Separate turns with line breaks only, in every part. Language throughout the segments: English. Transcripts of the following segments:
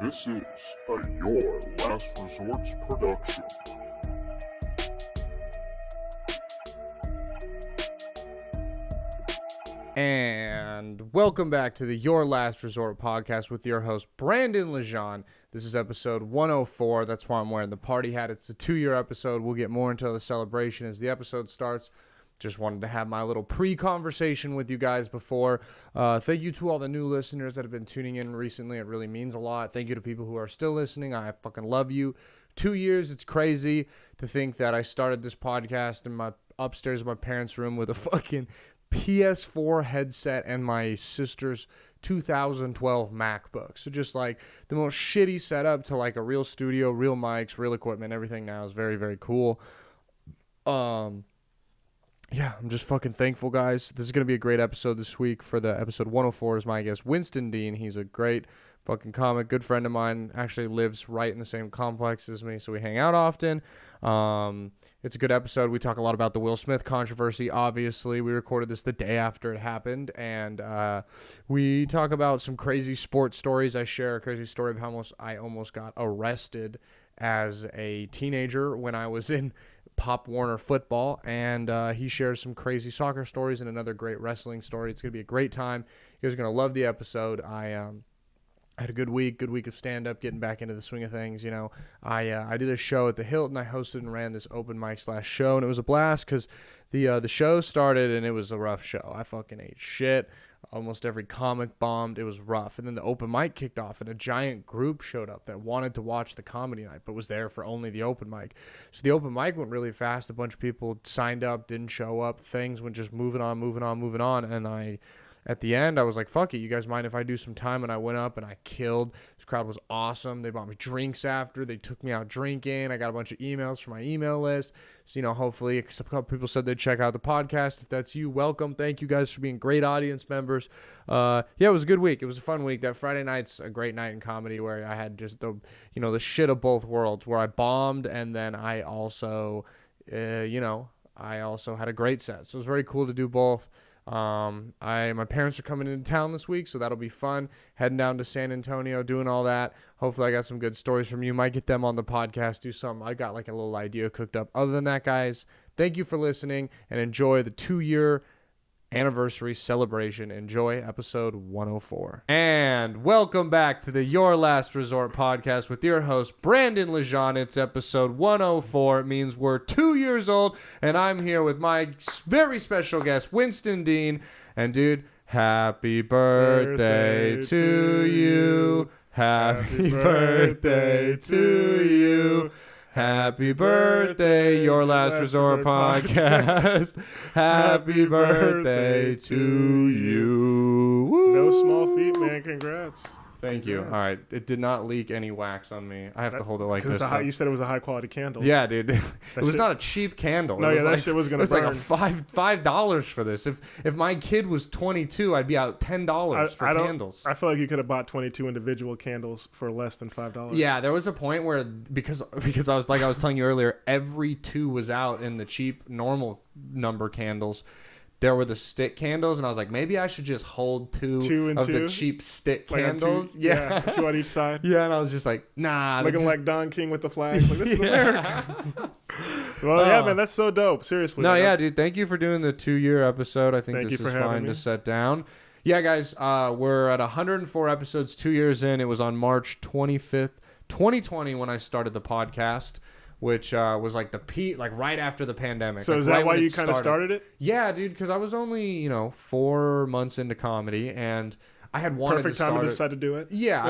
This is a Your Last Resorts production.
And welcome back to the Your Last Resort podcast with your host, Brandon Lejean. This is episode 104. That's why I'm wearing the party hat. It's a 2-year episode. We'll get more into the celebration as the episode starts. Just wanted to have my little pre-conversation with you guys before. Thank you to all the new listeners that have been tuning in recently. It really means a lot. Thank you to people who are still listening. I fucking love you. 2 years, it's crazy to think that I started this podcast in my upstairs of my parents' room with a fucking PS4 headset and my sister's 2012 MacBook. So just like the most shitty setup to like a real studio, real mics, real equipment. Everything now is very, very cool. Yeah, I'm just fucking thankful, guys. This is going to be a great episode this week. For the episode 104 is my guest, Winston Dean. He's a great fucking comic, good friend of mine. Actually lives right in the same complex as me, so we hang out often. It's a good episode. We talk a lot about the Will Smith controversy, obviously. We recorded this the day after it happened, and we talk about some crazy sports stories. I share a crazy story of how I almost got arrested as a teenager when I was in Pop Warner football, and he shares some crazy soccer stories and another great wrestling story. It's going to be a great time. You guys are going to love the episode. I had a good week of stand-up, getting back into the swing of things. You know, I did a show at the Hilton. I hosted and ran this open mic / show, and it was a blast because the show started, and it was a rough show. I fucking ate shit. Almost every comic bombed. It was rough. And then the open mic kicked off, and a giant group showed up that wanted to watch the comedy night, but was there for only the open mic. So the open mic went really fast. A bunch of people signed up, didn't show up. Things went just moving on. And at the end, I was like, fuck it, you guys mind if I do some time? And I went up and I killed. This crowd was awesome. They bought me drinks after. They took me out drinking. I got a bunch of emails from my email list. So, you know, hopefully a couple people said they'd check out the podcast. If that's you, welcome. Thank you guys for being great audience members. Yeah, it was a good week. It was a fun week. That Friday night's a great night in comedy where I had just the shit of both worlds, where I bombed and then I also, I also had a great set. So it was very cool to do both. My parents are coming into town this week, so that'll be fun. Heading down to San Antonio, doing all that. Hopefully I got some good stories from you. Might get them on the podcast, do something. I got like a little idea cooked up. Other than that, guys, thank you for listening and enjoy the 2-year anniversary celebration. Enjoy episode 104. And welcome back to the Your Last Resort podcast with your host, Brandon Lejean. It's episode 104. It means we're 2 years old, and I'm here with my very special guest, Winston Dean. And dude, happy birthday to you. Happy birthday to you. Happy birthday, Your Last Resort podcast. Happy birthday to you. Woo.
No small feat, man. Congrats.
Thank you. All right. It did not leak any wax on me. I have to hold it like this.
You said it was a high-quality candle.
Yeah, dude. It was not a cheap candle.
No, that shit was going to burn.
It was like $5 for this. If my kid was 22, I'd be out $10 for candles.
I feel like you could have bought 22 individual candles for less than $5.
Yeah, there was a point where, because I was telling you earlier, every 2 was out in the cheap normal number candles. There were the stick candles, and I was like, maybe I should just hold two of the cheap stick candles.
Yeah, 2 on each side.
Yeah, and I was just like, nah.
Looking like Don King with the flag. Like, this is America. Well, yeah, man, that's so dope. Seriously.
No, yeah, dude. Thank you for doing the 2-year episode. I think this is fine to set down. Yeah, guys, we're at 104 episodes, 2 years in. It was on March 25th, 2020 when I started the podcast, which was like the peak, like right after the pandemic.
So
like
is that why you kind of started it?
Yeah, dude, because I was only 4 months into comedy, and I had wanted
perfect
to start
time to decide to do it.
Yeah,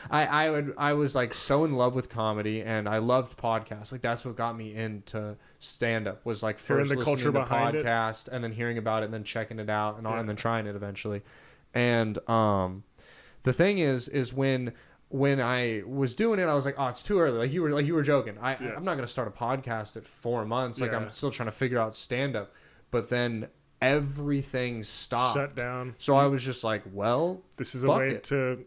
I was like so in love with comedy, and I loved podcasts. Like that's what got me into stand up, was like first listening to the podcast and then hearing about it and then checking it out and then trying it eventually. And the thing is when I was doing it, I was like, oh, it's too early. Like you were joking. I'm not going to start a podcast at 4 months. Like I'm still trying to figure out stand-up. But then everything stopped.
Shut down.
So I was just like, well,
this is a way to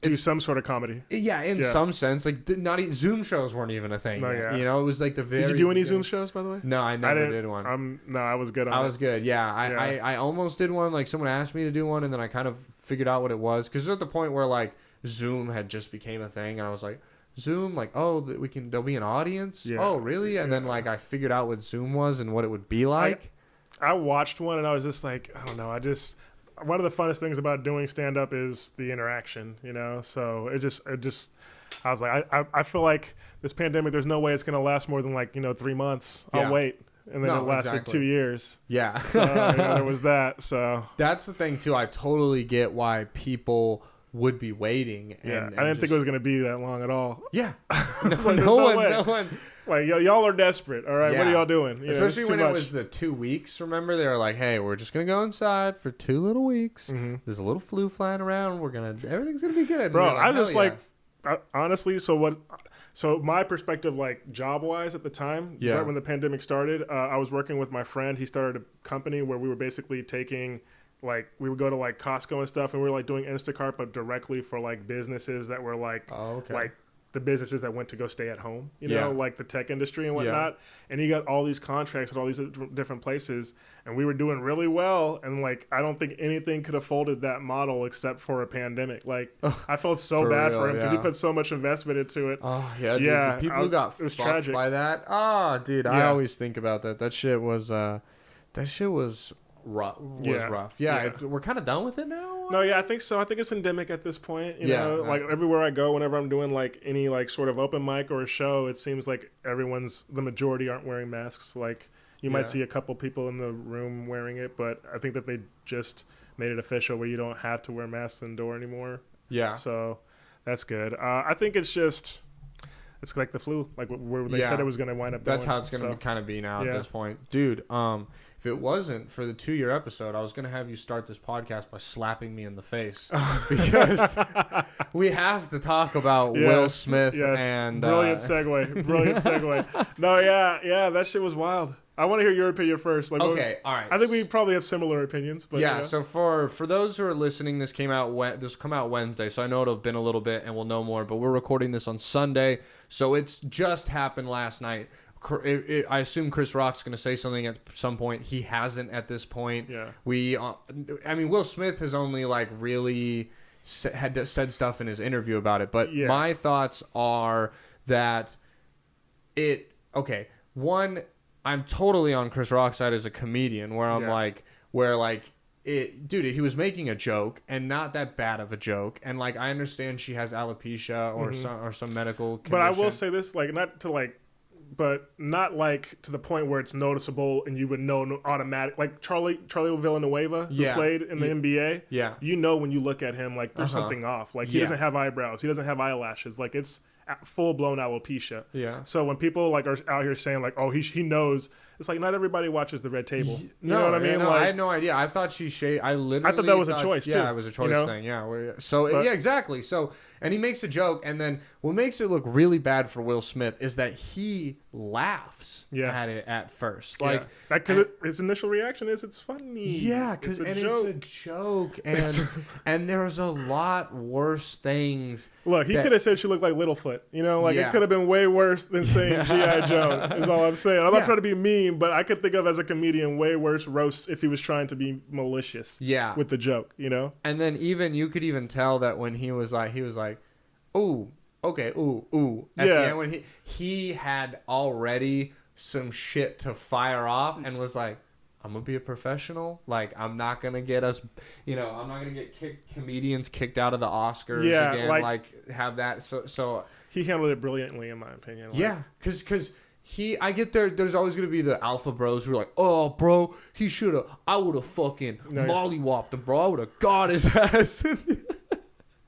do some sort of comedy.
Yeah, in some sense. Like Zoom shows weren't even a thing.
No,
yet. You know, it was like the very...
Did you do any Zoom shows, by the way?
No, I never did one.
No, I was good on it.
I was good, yeah. I almost did one. Like someone asked me to do one, and then I kind of figured out what it was. Because at the point where like Zoom had just became a thing, and I was like, Zoom, like, oh, there'll be an audience.
Yeah.
Oh, really? And then like I figured out what Zoom was and what it would be like.
I watched one and I was just like, I don't know. One of the funnest things about doing stand up is the interaction, you know? So I was like, I feel like this pandemic, there's no way it's going to last more than like, 3 months. I'll wait. And then it lasted 2 years.
Yeah.
So there was that. So
that's the thing too. I totally get why people would be waiting.
I didn't think it was going to be that long at all.
Yeah.
No one. Like, y'all are desperate. All right.
Yeah.
What are y'all doing?
Especially when it was the 2 weeks. Remember, they were like, hey, we're just going to go inside for 2 little weeks.
Mm-hmm.
There's a little flu flying around. Everything's going to be good.
Bro, I just honestly, so my perspective, like job wise at the time, right when the pandemic started, I was working with my friend. He started a company where we were basically taking, like, we would go to like Costco and stuff, and we were like doing Instacart, but directly for like businesses that were like, like the businesses that went to go stay at home, you know, like the tech industry and whatnot. And he got all these contracts at all these different places, and we were doing really well. And like, I don't think anything could have folded that model except for a pandemic. Like, I felt so bad for him because he put so much investment into it.
Oh yeah, dude. The people who got fucked tragic by that. Oh, dude, I always think about that. That shit was rough. Yeah. We're kind of done with it now.
No, I think so. I think it's endemic at this point. You know, like everywhere I go, whenever I'm doing like any like sort of open mic or a show, it seems like the majority aren't wearing masks. Like you might see a couple people in the room wearing it, but I think that they just made it official where you don't have to wear masks indoor anymore. Yeah. So that's good. I think it's like the flu, like where they said it was going to wind up.
That's how it's going to kind of be now at this point, dude. If it wasn't for the 2-year episode, I was going to have you start this podcast by slapping me in the face because we have to talk about Will Smith and
brilliant segue. No, that shit was wild. I want to hear your opinion first. Like, all right. I think we probably have similar opinions, but
So for those who are listening, this come out Wednesday, so I know it'll have been a little bit, and we'll know more. But we're recording this on Sunday, so it's just happened last night. I assume Chris Rock's going to say something at some point. He hasn't at this point. Yeah. Will Smith has only like really said stuff in his interview about it, but my thoughts are that one, I'm totally on Chris Rock's side as a comedian, where I'm dude, he was making a joke and not that bad of a joke, and like I understand she has alopecia or some medical condition.
But I will say this, like, but not like to the point where it's noticeable and you would know automatic. Like Charlie Villanueva, who played in the NBA. Yeah, you know when you look at him, like there's something off. Like he doesn't have eyebrows, he doesn't have eyelashes. Like it's full blown alopecia. Yeah. So when people like are out here saying like, oh, he knows, it's like not everybody watches The Red Table. You know what I mean?
No,
like,
I had no idea. I thought she shaved. I thought
that was a choice too.
Yeah, it was a choice thing. Yeah. So exactly. So and he makes a joke, and then what makes it look really bad for Will Smith is that he laughs at it at first. Like
because his initial reaction is it's funny.
Yeah, because it's a joke, and there's a lot worse things.
Look, he could have said she looked like Littlefoot. You know, like it could have been way worse than saying G.I. Joe. Is all I'm saying. I'm not trying to be mean, but I could think of as a comedian way worse roasts if he was trying to be malicious. Yeah. With the joke, you know.
And then you could even tell that when he was like, ooh, okay, ooh. At the end when he had already some shit to fire off and was like, I'm gonna be a professional. Like I'm not gonna get us, I'm not gonna get comedians kicked out of the Oscars again. Like have that. So
he handled it brilliantly, in my opinion.
Because I get there's always going to be the alpha bros who are like, oh, bro, I would have fucking mollywopped him, bro. I would have got his ass.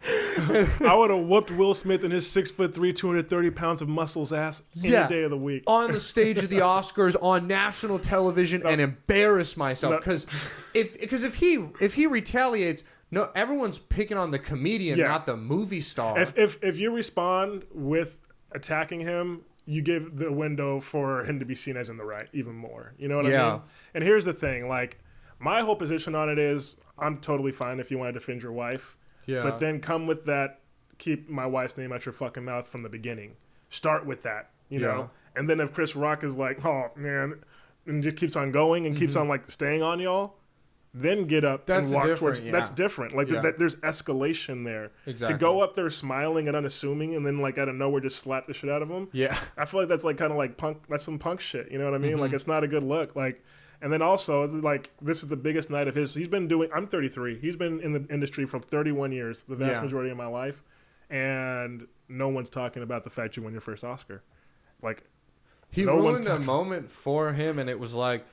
I would have whooped Will Smith in his 6'3", 230 pounds of muscles ass any day of the week.
On the stage of the Oscars, on national television, and embarrass myself. Because if he retaliates, no, everyone's picking on the comedian, not the movie star.
If you respond with attacking him, you give the window for him to be seen as in the right even more. You know what I mean? And here's the thing. Like, my whole position on it is I'm totally fine if you want to defend your wife. Yeah. But then come with that, keep my wife's name out your fucking mouth from the beginning. Start with that, you know? And then if Chris Rock is like, oh, man, and just keeps on going and keeps on, like, staying on y'all, then get up and walk towards.
Yeah.
That's different. Like there's escalation there.
Exactly. To
go up there smiling and unassuming, and then like out of nowhere just slap the shit out of him.
Yeah.
I feel like that's like kind of like punk. That's some punk shit. You know what I mean? Like it's not a good look. Like, and then also it's like this is the biggest night of his. He's been doing. I'm 33. He's been in the industry for 31 years, the vast majority of my life, and no one's talking about the fact you won your first Oscar. Like,
he ruined a moment for him, and it was like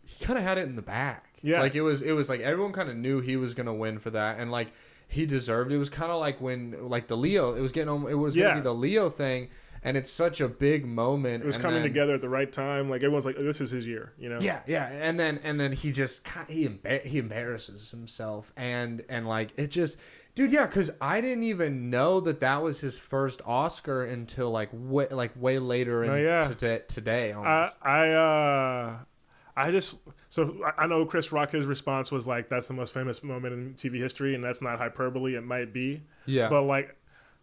he kind of had it in the bag. Yeah, like it was like everyone kind of knew he was gonna win for that, and like he deserved it. It was kind of like when like the Leo, it was gonna be the Leo thing, and it's such a big moment.
It was coming together at the right time. Like everyone's like, oh, this is his year, you know?
Yeah, yeah, and then he just he embarrasses himself, and like it just. Dude, yeah, because I didn't even know that was his first Oscar until like way later today. Almost.
I know Chris Rock. His response was like, "That's the most famous moment in TV history," and that's not hyperbole. It might be, but like,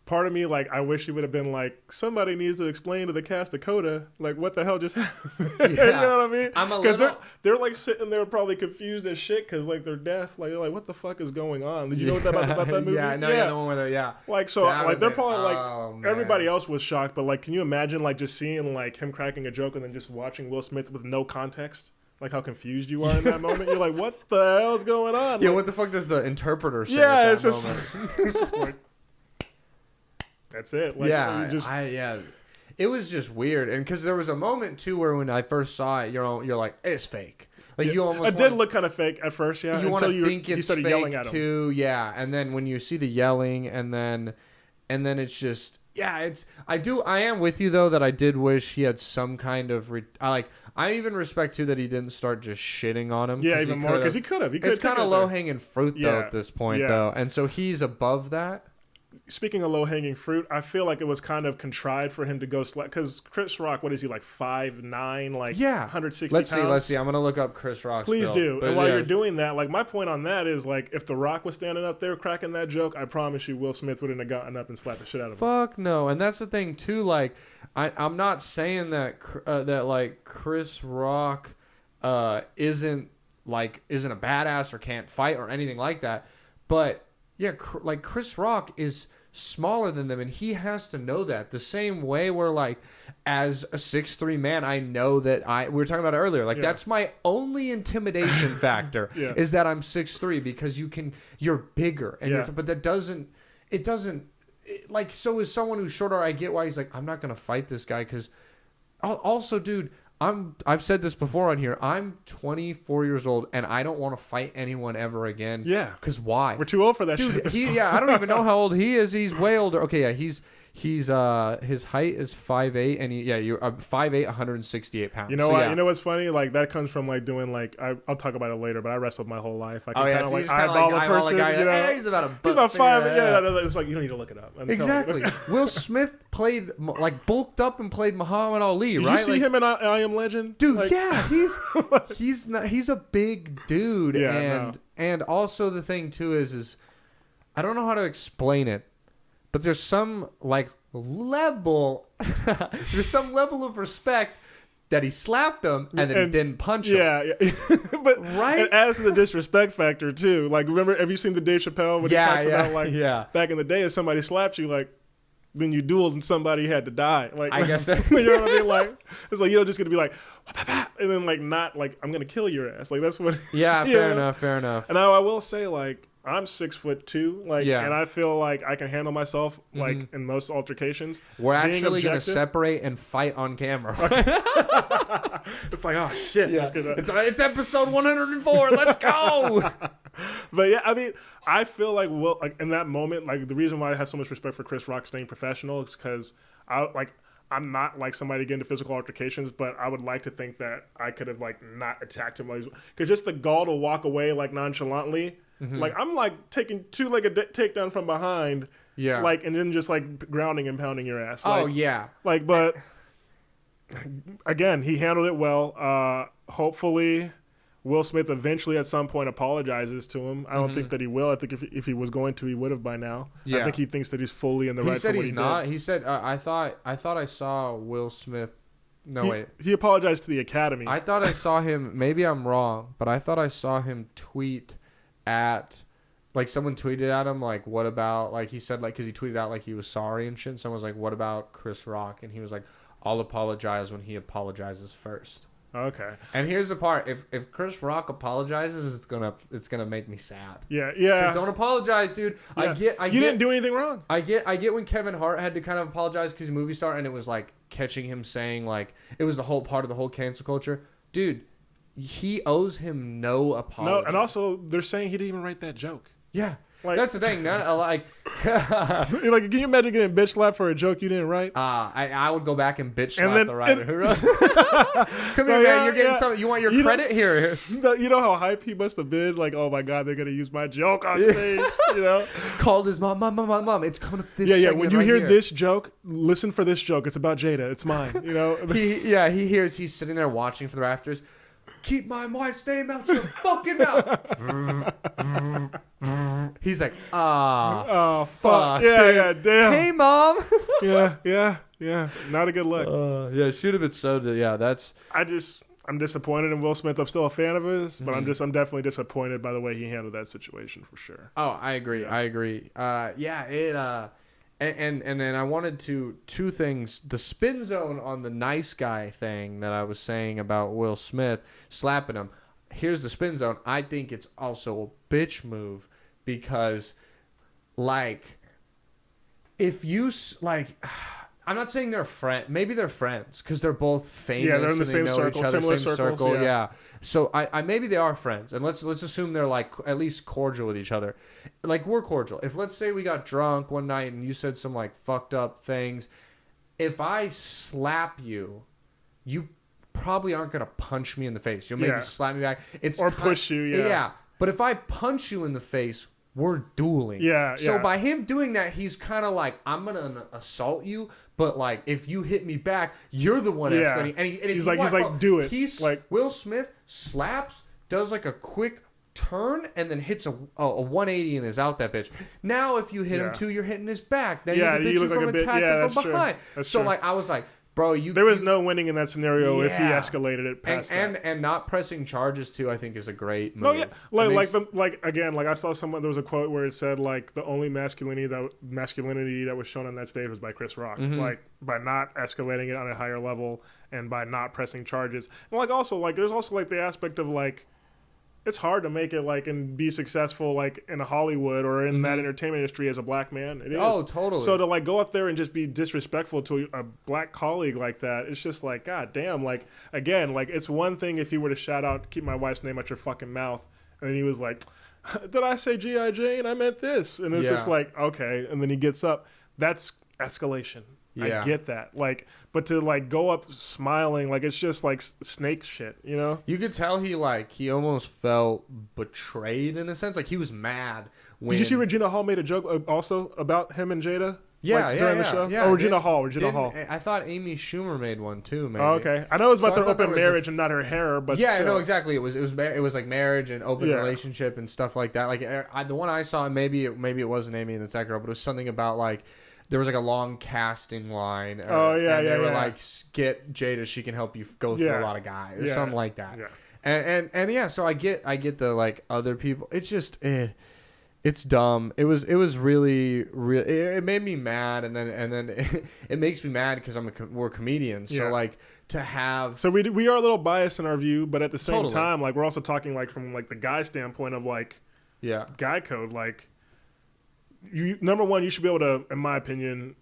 part of me like I wish he would have been like, somebody needs to explain to the cast of Coda like what the hell just happened. Yeah. You know what I mean? Because they're like sitting there probably confused as shit because like they're deaf. Like they're like, what the fuck is going on? Did you know about that movie?
Yeah, no, yeah, the one where they're
Like so, like they're probably like everybody else was shocked, but like, can you imagine like just seeing like him cracking a joke and then just watching Will Smith with no context? Like how confused you are in that moment. You're like, what the hell's going on?
Yeah,
like,
what the fuck does the interpreter say?
Yeah,
it's just
like. That's it. Like,
it was just weird, and because there was a moment too where when I first saw it, you're like, it's fake. Like you almost.
It did look kind of fake at first, yeah.
You want to think
you
it's
started
fake
yelling at him.
too, yeah. And then when you see the yelling, and then it's just, yeah. I am with you though that I did wish he had some kind of. I even respect too that he didn't start just shitting on him.
Yeah, even more because he could have.
It's kind of low hanging fruit though at this point though, and so he's above that.
Speaking of low-hanging fruit, I feel like it was kind of contrived for him to go because Chris Rock, what is he, like 5'9", like 160 pounds?
Let's see. I'm going to look up Chris Rock's
Please
build.
do. And while you're doing that, like my point on that is like if The Rock was standing up there cracking that joke, I promise you Will Smith wouldn't have gotten up and slapped the shit out of him.
Fuck no. And that's the thing too, like I'm not saying that that like Chris Rock isn't a badass or can't fight or anything like that, but yeah, like Chris Rock is smaller than them, and he has to know that. The same way where, like, as a 6'3" man, I know that we were talking about it earlier. Like, that's my only intimidation factor is that I'm 6'3", because you're bigger, and but that doesn't. Like, so is someone who's shorter. I get why he's like, I'm not gonna fight this guy because. Also, dude. I've said this before on here. I'm 24 years old, and I don't want to fight anyone ever again. Yeah. Because why?
We're too old for that shit.
Dude, I don't even know how old he is. He's way older. Okay, yeah, he's his height is 5'8", and you're 5'8", 168 pounds.
You know what? You know what's funny? Like that comes from like doing like I'll talk about it later, but I wrestled my whole life. I can
so
like eyeball the person.
Guy,
you know?
Hey, he's about
5. It's like you don't need to look it up.
Exactly. Will Smith played like bulked up and played Muhammad Ali.
Did
right?
you see him in I Am Legend?
Dude, like, yeah, he's a big dude, and also the thing too is I don't know how to explain it. But there's some level of respect that he slapped him and then didn't punch him.
Yeah. But right? It adds to the disrespect factor too. Like, remember, have you seen the Dave Chappelle when he talks about back in the day if somebody slapped you, like, then you dueled and somebody had to die. Like,
I guess
you know what I mean? Like, it's like, you're just going to be like, and then like not like, I'm going to kill your ass. Like, that's what.
Yeah, fair enough.
And I will say, like, I'm 6'2", like, and I feel like I can handle myself, like, in most altercations.
We're actually going to separate and fight on camera.
It's like, oh shit!
Yeah. It's episode 104. Let's go.
But yeah, I mean, I feel like in that moment, like the reason why I have so much respect for Chris Rock staying professional is because I'm not like somebody to get into physical altercations, but I would like to think that I could have like not attacked him because just the gall to walk away like nonchalantly. Like I'm like taking two-legged takedown from behind, like, and then just like grounding and pounding your ass. Like, but again, he handled it well. Hopefully, Will Smith eventually at some point apologizes to him. I don't think that he will. I think if he was going to, he would have by now. Yeah. I think he thinks that he's fully in the right.
He said he's not. He said I thought I saw Will Smith wait.
He apologized to the Academy.
I thought I saw him. Maybe I'm wrong, but I thought I saw him tweet at, like, someone tweeted at him, like, what about, like, he said, like, because he tweeted out, like, he was sorry and shit. And someone was like, what about Chris Rock? And he was like, I'll apologize when he apologizes first.
Okay.
And here's the part: if Chris Rock apologizes, it's gonna make me sad.
Yeah.
Because don't apologize, dude.
Yeah.
I get.
You didn't do anything wrong.
I get when Kevin Hart had to kind of apologize because he's a movie star, and it was like catching him saying, like, it was the whole part of the whole cancel culture, dude. He owes him no apology.
No, and also they're saying he didn't even write that joke.
Yeah.
Like,
that's the thing. Like,
can you imagine getting bitch slapped for a joke you didn't write?
I would go back and bitch slap the writer who wrote. Come here, man. You're getting something. You want your credit here?
You know how hype he must have been. Like, oh my god, they're gonna use my joke on stage. You know,
called his mom. Mom. It's coming up this.
Yeah. When you hear this joke, listen for this joke. It's about Jada. It's mine. You know.
He hears. He's sitting there watching from the rafters. Keep my wife's name out your fucking mouth. He's like, oh, fuck.
Yeah, damn.
Hey, Mom.
yeah. Not a good look.
Yeah, it should have been so. Yeah, that's.
I'm disappointed in Will Smith. I'm still a fan of his, but I'm definitely disappointed by the way he handled that situation for sure.
Oh, I agree. And then I wanted two things. The spin zone on the nice guy thing that I was saying about Will Smith slapping him. Here's the spin zone. I think it's also a bitch move because, like, if you, like, I'm not saying they're friends. Maybe they're friends because they're both famous.
Yeah, they're in the same circle, similar
same
circles.
circle.
Yeah.
Yeah. So I maybe they are friends, and let's assume they're like at least cordial with each other. Like, we're cordial. If let's say we got drunk one night and you said some like fucked up things, if I slap you, you probably aren't gonna punch me in the face. You'll maybe slap me back.
Push you. Yeah.
But if I punch you in the face, we're dueling.
Yeah.
So by him doing that, he's kind of like, I'm gonna assault you, but like if you hit me back, you're the one escalating. And
he's like, do it.
Like Will Smith slaps, does like a quick turn, and then hits a 180 and is out that bitch. Now if you hit him too, you're hitting his back. Then you look from attacking from behind. So
true.
like I was like, bro,
there was no winning in that scenario if he escalated it past
and not pressing charges too. I think is a great move.
No, yeah, like I saw someone. There was a quote where it said like the only masculinity that was shown on that stage was by Chris Rock. Like by not escalating it on a higher level and by not pressing charges. And like also like there's also like the aspect of like it's hard to make it like and be successful like in Hollywood or in that entertainment industry as a black man. It is.
Oh, totally.
So to like go up there and just be disrespectful to a black colleague like that, it's just like, god damn. Like again, like it's one thing if he were to shout out, "Keep my wife's name out your fucking mouth," and then he was like, "Did I say G.I. Jane? I meant this," and it's just like, okay, and then he gets up. That's escalation. Yeah. I get that. Like, but to like go up smiling, like it's just like snake shit, you know?
You could tell he almost felt betrayed in a sense. Like he was mad.
Did you see Regina Hall made a joke also about him and Jada?
Yeah,
during the show?
Yeah,
Regina Hall.
I thought Amy Schumer made one too, maybe.
Oh, okay. I know it was about their open marriage and not her hair, but
yeah,
still.
I know exactly. It was like marriage and open relationship and stuff like that. Like the one I saw, maybe it wasn't Amy and it's that girl, but it was something about like there was like a long casting line. They were like, get Jada, she can help you go through a lot of guys or something like that. Yeah. And yeah, so I get the like other people. It's just it's dumb. It was really it made me mad, and then it makes me mad because we're comedians. So like to have
we are a little biased in our view, but at the same time, like we're also talking like from like the guy standpoint of like guy code. Like you, number one, you should be able to, in my opinion,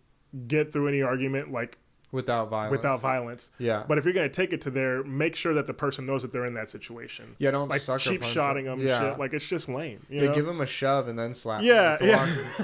get through any argument like
without violence.
Yeah. But if you're going to take it to there, make sure that the person knows that they're in that situation.
Yeah, don't
like cheap shotting them and shit. Like it's just lame. You know?
Give them a shove and then slap
them.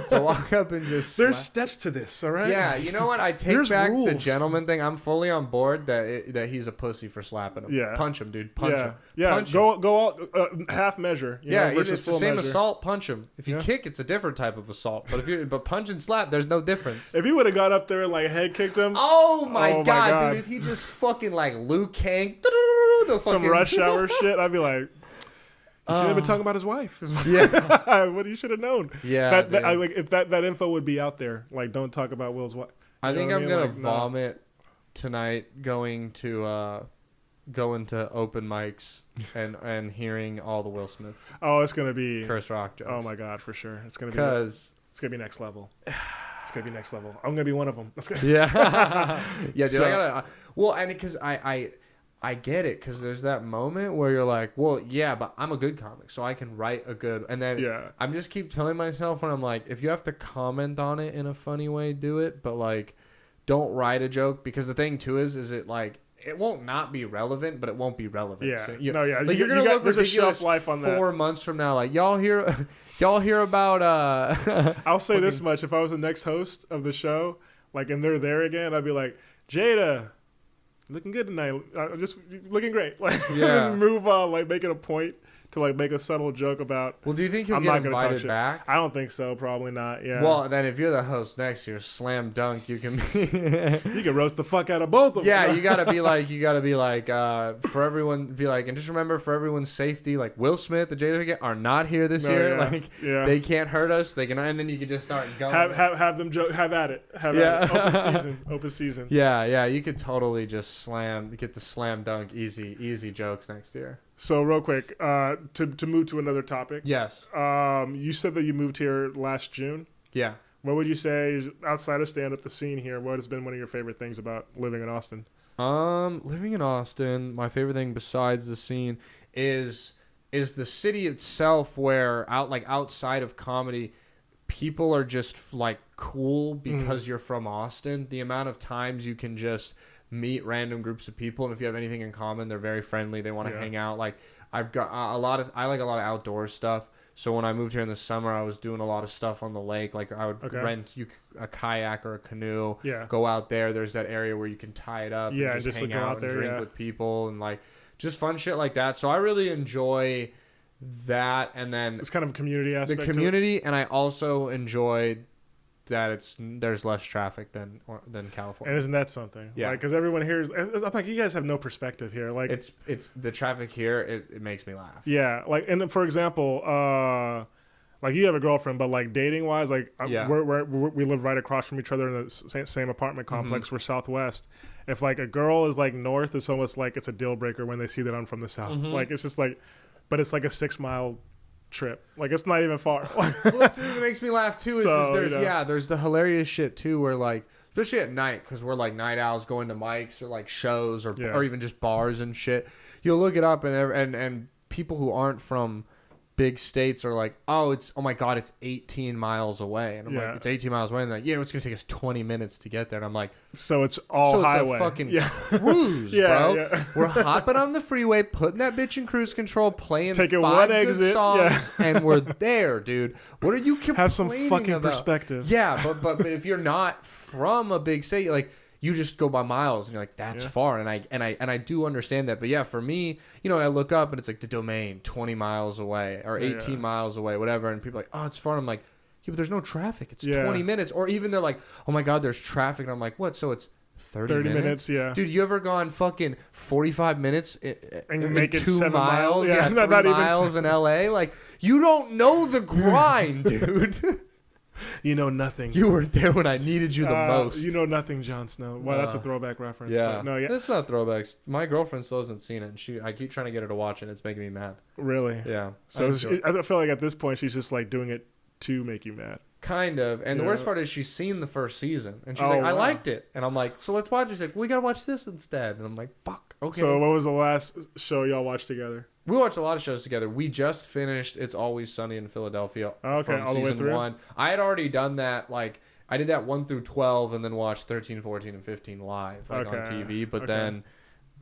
To walk up and just
There's steps to this, all right?
Yeah, you know what? I take back rules. The gentleman thing. I'm fully on board that he's a pussy for slapping him. Yeah. Punch him, dude. Punch him.
Yeah,
punch
go out half measure.
It's the same measure. Assault, punch him. If you kick, it's a different type of assault. But punch and slap, there's no difference.
If he would have got up there and like head kicked him.
Oh my god. Dude, if he just fucking like Liu Kang,
some rush hour shit, I'd be like, he should have been talking about his wife.
Yeah,
what he should have known.
Yeah,
if that info would be out there, like don't talk about Will's wife.
I think I'm gonna vomit tonight going to open mics and hearing all the Will Smith.
Oh, it's gonna be
Chris Rock jokes.
Oh my God, for sure. It's gonna be next level. It's gonna be next level. I'm gonna be one of them.
Yeah, yeah, dude. So, I gotta. Well, and because I get it, because there's that moment where you're like, well, yeah, but I'm a good comic, so I can write a good. And then I'm just keep telling myself when I'm like, if you have to comment on it in a funny way, do it, but like, don't write a joke, because the thing too is it like. It won't not be relevant, but it won't be relevant.
Yeah.
So
Like
you're gonna look
there's
ridiculous
a shelf life on
4 months from now. Like y'all hear about.
I'll say this much: if I was the next host of the show, like, and they're there again, I'd be like, Jada, looking good tonight. Just looking great. Like, and move on. Like, make it a point to like make a subtle joke about.
Well, do you think you'll get invited back?
I don't think so. Probably not. Yeah.
Well, then if you're the host next year, slam dunk, you can be
you can roast the fuck out of both of them.
Yeah, you gotta be like for everyone, be like, and just remember, for everyone's safety, like Will Smith, the Jada are not here this year.
Yeah.
Like they can't hurt us. They can, and then you can just start going.
Have them have at it. Have at it. Open season.
Yeah. You could totally just get the slam dunk easy jokes next year.
So real quick, to move to another topic.
Yes.
You said that you moved here last June.
Yeah.
What would you say is, outside of stand-up, the scene here, what has been one of your favorite things about living in Austin?
Living in Austin, my favorite thing besides the scene is the city itself, where outside of comedy, people are just like cool because you're from Austin. The amount of times you can just meet random groups of people, and if you have anything in common, they're very friendly. They want to hang out. Like, I've got I like a lot of outdoor stuff. So when I moved here in the summer, I was doing a lot of stuff on the lake. Like, I would rent a kayak or a canoe, go out there. There's that area where you can tie it up and just hang out and drink with people, and like just fun shit like that. So I really enjoy that. And then
it's kind of a community aspect.
The community, and I also enjoyed that there's less traffic than California.
And isn't that something? Yeah, because everyone here is, I'm like, you guys have no perspective here. Like,
it's the traffic here. It makes me laugh.
Yeah, like, and for example, like, you have a girlfriend, but like dating wise, like we live right across from each other in the same apartment complex. We're Southwest. If like a girl is like north, it's almost like it's a deal breaker when they see that I'm from the south. Like, it's just like, but it's like a 6-mile trip. Like, it's not even far.
Well, that's the thing that makes me laugh too. There's the hilarious shit too, where like, especially at night, because we're like night owls, going to mics or like shows or even just bars and shit. You'll look it up, and people who aren't from big states are like, oh my God, it's 18 miles away. And I'm like, it's 18 miles away. And they're like, it's going to take us 20 minutes to get there. And I'm like,
so it's all highway.
It's a fucking cruise, bro. Yeah. We're hopping on the freeway, putting that bitch in cruise control, playing taking 5 good songs, and we're there, dude. What are you complaining about?
Have some fucking perspective.
Yeah, but if you're not from a big state, like, you just go by miles and you're like, that's far. And I do understand that. But yeah, for me, I look up and it's like the Domain 20 miles away or 18 miles away, whatever. And people are like, oh, it's far. And I'm like, yeah, but there's no traffic. It's 20 minutes. Or even they're like, oh my God, there's traffic. And I'm like, what? So it's 30 minutes?
Yeah.
Dude, you ever gone fucking 45 minutes
and make it
2
7
miles?
Yeah,
3 miles in LA? Like, you don't know the grind, dude.
You know nothing.
You were there when I needed you the most.
You know nothing, Jon Snow. Well, that's a throwback reference.
Yeah. No, it's not throwbacks. My girlfriend still hasn't seen it, and I keep trying to get her to watch it. It's making me mad.
Really?
Yeah.
So I feel like at this point, she's just like doing it to make you mad.
Kind of. And the worst part is she's seen the first season, and she's like, I liked it. And I'm like, so let's watch it. She's like, we got to watch this instead. And I'm like, fuck. Okay.
So what was the last show y'all watched together?
We watched a lot of shows together. We just finished It's Always Sunny in Philadelphia from
all
season
the way
1. I had already done that. Like, I did that 1 through 12 and then watched 13, 14, and 15 live on TV. But then...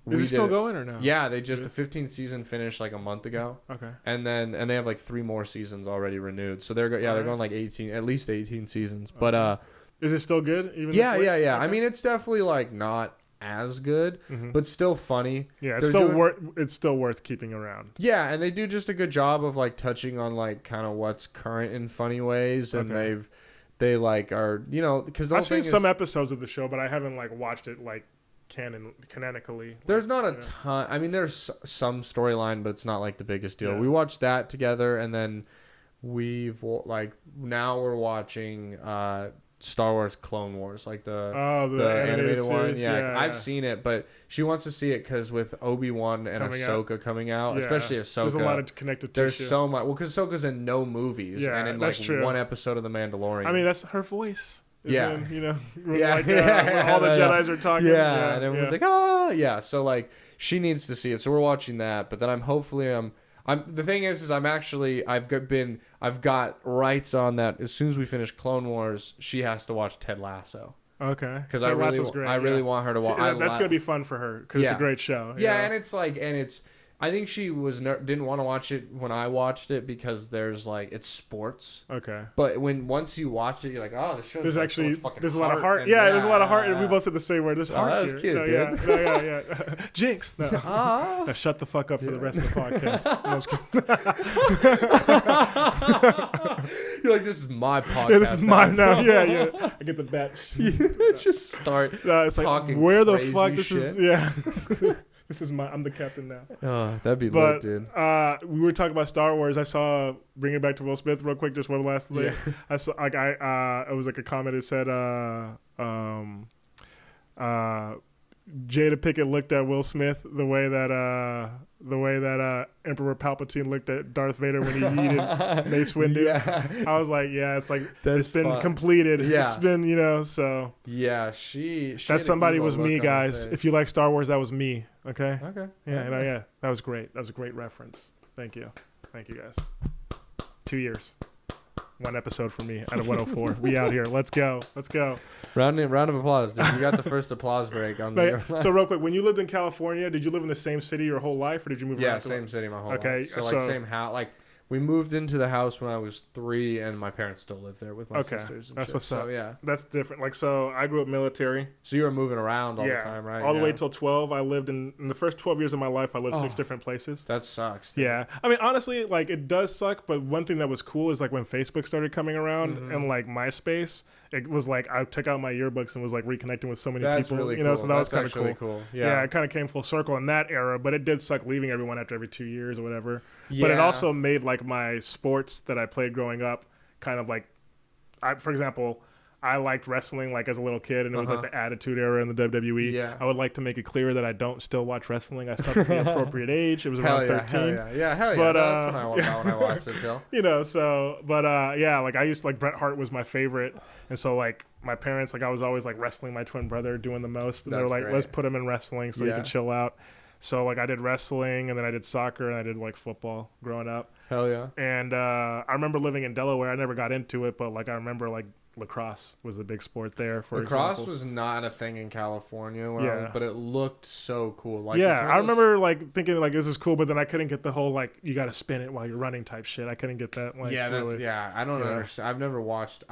Is it still going or no?
Yeah, the 15th season finished like a month ago.
Okay.
And they have like 3 more seasons already renewed. So they're going like at least 18 seasons. Okay. But
is it still good?
Yeah. Okay. I mean, it's definitely like not as good, but still funny.
Yeah, it's still worth keeping around.
Yeah, and they do just a good job of like touching on like kind of what's current in funny ways, and they like are, because
I've seen some episodes of the show, but I haven't like watched it like canonically.
There's not a ton. I mean, there's some storyline, but it's not like the biggest deal.
Yeah.
We watched that together, and then now we're watching Star Wars Clone Wars, like the
animated
one.
series?
Yeah, I've seen it, but she wants to see it because with Obi-Wan and Ahsoka coming out, especially Ahsoka.
There's a lot of connective tissue.
There's so much. Well, because Ahsoka's in no movies and in like one episode of The Mandalorian.
I mean, that's her voice.
Yeah.
When, you know, when all the Jedis are talking.
Yeah, and everyone's like, oh, yeah. So, like, she needs to see it. So we're watching that. But then the thing is I've got rights on that. As soon as we finish Clone Wars, she has to watch Ted Lasso.
Okay.
Because I really want her to watch.
That's gonna be fun for her because it's a great show.
Yeah, and it's I think she didn't want to watch it when I watched it because it's sports.
Okay.
But once you watch it, you're like, oh, this show's
there's
actually
there's a lot of heart. There's a lot of heart, and we both said the same word. There's heart.
That was
here.
cute, dude.
Yeah. Jinx. No. Now shut the fuck up for the rest of the podcast.
You're like, this is my podcast.
Yeah, this is mine now. Yeah. I get the bat.
Just start
it's
talking
like, where the fuck
shit.
this is? Yeah. This is I'm the captain now.
Oh, that'd be lit, dude.
We were talking about Star Wars. I saw, bringing it back to Will Smith real quick, just one last thing.
Yeah.
I saw, it was like a comment that said, Jada Pinkett looked at Will Smith the way that Emperor Palpatine looked at Darth Vader when he yeeted Mace Windu. Yeah. I was like, it's like it's been completed. Yeah. It's been, so.
Yeah, she
that somebody was me, guys. If you like Star Wars, that was me. Okay.
Okay.
Yeah. That was great. That was a great reference. Thank you, guys. 2 years. One episode for me out of 104. We out here. Let's go. Round
of applause, dude. You got the first applause break on the.
So real quick, when you lived in California, did you live in the same city your whole life, or did you move around?
Yeah, same city my whole life.
Okay,
so same house. Like we moved into the house when I was 3, and my parents still live there with my sisters. And
that's what's up.
So yeah,
that's different. Like so, I grew up military.
So you were moving around all the time, right?
All the way till 12. I lived in the first 12 years of my life. I lived 6 different places.
That sucks. Dude.
Yeah, I mean honestly, like it does suck. But one thing that was cool is like when Facebook started coming around and like MySpace. It was like I took out my yearbooks and was like reconnecting with so many people,
really
cool.
So
that was kind of
cool.
Yeah, it kind of came full circle in that era, but it did suck leaving everyone after every 2 years or whatever. Yeah. But it also made like my sports that I played growing up kind of like, for example, I liked wrestling like as a little kid, and it was like the Attitude Era in the WWE.
Yeah.
I would like to make it clear that I don't still watch wrestling. I stopped at the appropriate age. It was around 13.
Hell yeah. But, that's when I watched it till.
Like I used to, like Bret Hart was my favorite, and so like my parents, like I was always like wrestling my twin brother, doing the most. And they were like, let's put him in wrestling so he can chill out. So like I did wrestling, and then I did soccer, and I did like football growing up.
Hell yeah.
And I remember living in Delaware. I never got into it, but like I remember like lacrosse was the big sport there.
Lacrosse was not a thing in California, but it looked so cool. Like
I remember like thinking like this is cool, but then I couldn't get the whole like you got to spin it while you're running type shit. I couldn't get that. Like,
I don't understand. I've never watched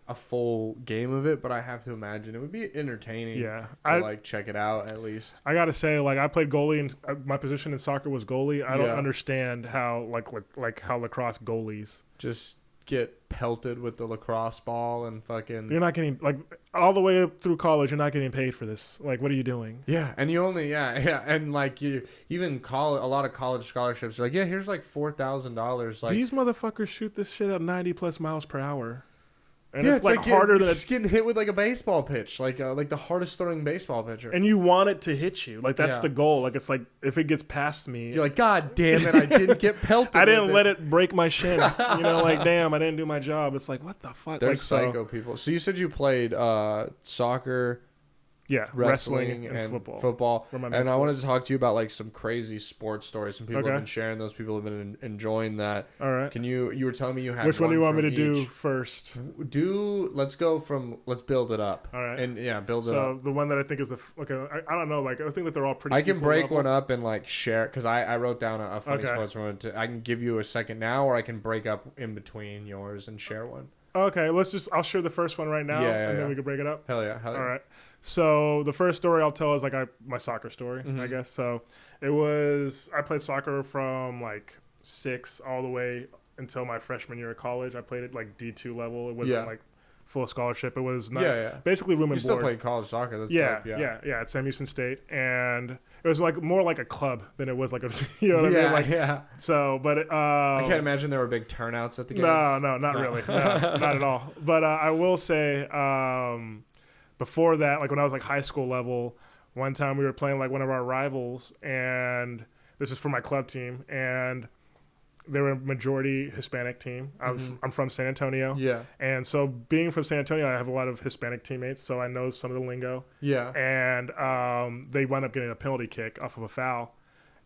a full game of it, but I have to imagine it would be entertaining.
Yeah,
to like check it out at least.
I gotta say, like I played goalie, and my position in soccer was goalie. I don't understand how like how lacrosse goalies
just get pelted with the lacrosse ball and fucking.
You're not getting like all the way up through college. You're not getting paid for this. Like, what are you doing?
Yeah, and you only and like you even call a lot of college scholarships. You're like, here's like $4,000. Like
these motherfuckers shoot this shit at 90+ miles per hour. And it's like harder than
just getting hit with like a baseball pitch, like the hardest throwing baseball pitcher.
And you want it to hit you, like that's the goal. Like it's like if it gets past me,
you're like, God damn it, I didn't get pelted.
I didn't let it break my shin. Like damn, I didn't do my job. It's like what the fuck.
There's psycho people. So you said you played soccer.
Yeah, wrestling and football.
And I wanted to talk to you about like some crazy sports stories. Some people have been sharing those. People have been enjoying that.
All right.
You were telling me you had
which one do you want me to
each.
do first?
Let's build it up.
All right.
And build it up.
So the one that I think is I don't know. Like I think that they're all pretty.
I can break one up and like share because I wrote down a funny sports one. I can give you a second now, or I can break up in between yours and share one.
Okay, I'll share the first one right now, and then we can break it up.
Hell yeah.
All right. So the first story I'll tell is like my soccer story, I guess. So I played soccer from like 6 all the way until my freshman year of college. I played at like D2 level. It wasn't like full scholarship. It was not basically room and board.
You still played college soccer. That's
yeah,
dope. Yeah,
at Sam Houston State, and it was like more like a club than it was like a, you know what I mean? Like,
yeah.
So, but
I can't imagine there were big turnouts at the games.
No, not really, no, not at all. But I will say, before that, like when I was like high school level, one time we were playing like one of our rivals, and this is for my club team, and they were a majority Hispanic team. I'm from San Antonio.
Yeah.
And so being from San Antonio, I have a lot of Hispanic teammates, so I know some of the lingo.
Yeah.
And they wound up getting a penalty kick off of a foul.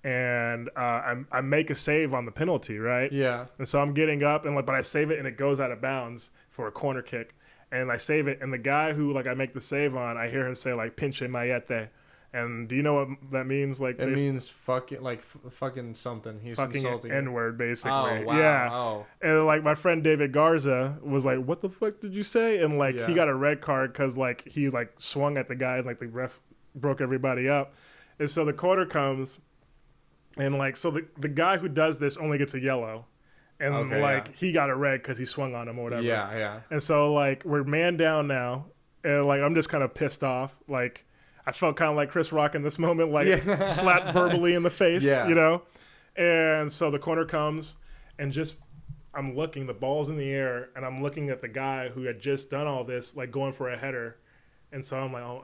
And I make a save on the penalty, right?
Yeah.
And so I'm getting up, and but I save it, and it goes out of bounds for a corner kick. And I save it, and the guy who I make the save on, I hear him say pinche mayete. And do you know what that means? Like,
it means fucking fucking something. He's
fucking
insulting
N-word, basically.
Oh, wow.
Yeah.
Oh.
And my friend David Garza was like, "What the fuck did you say?" And he got a red card because he swung at the guy, and the ref broke everybody up. And so the quarter comes, and so the guy who does this only gets a yellow, and he got a red because he swung on him or whatever.
Yeah, yeah.
And so we're man down now, and I'm just kind of pissed off, I felt kind of like Chris Rock in this moment, slapped verbally in the face, you know? And so the corner comes, and I'm looking, the ball's in the air, and I'm looking at the guy who had just done all this, going for a header. And so I'm like, oh,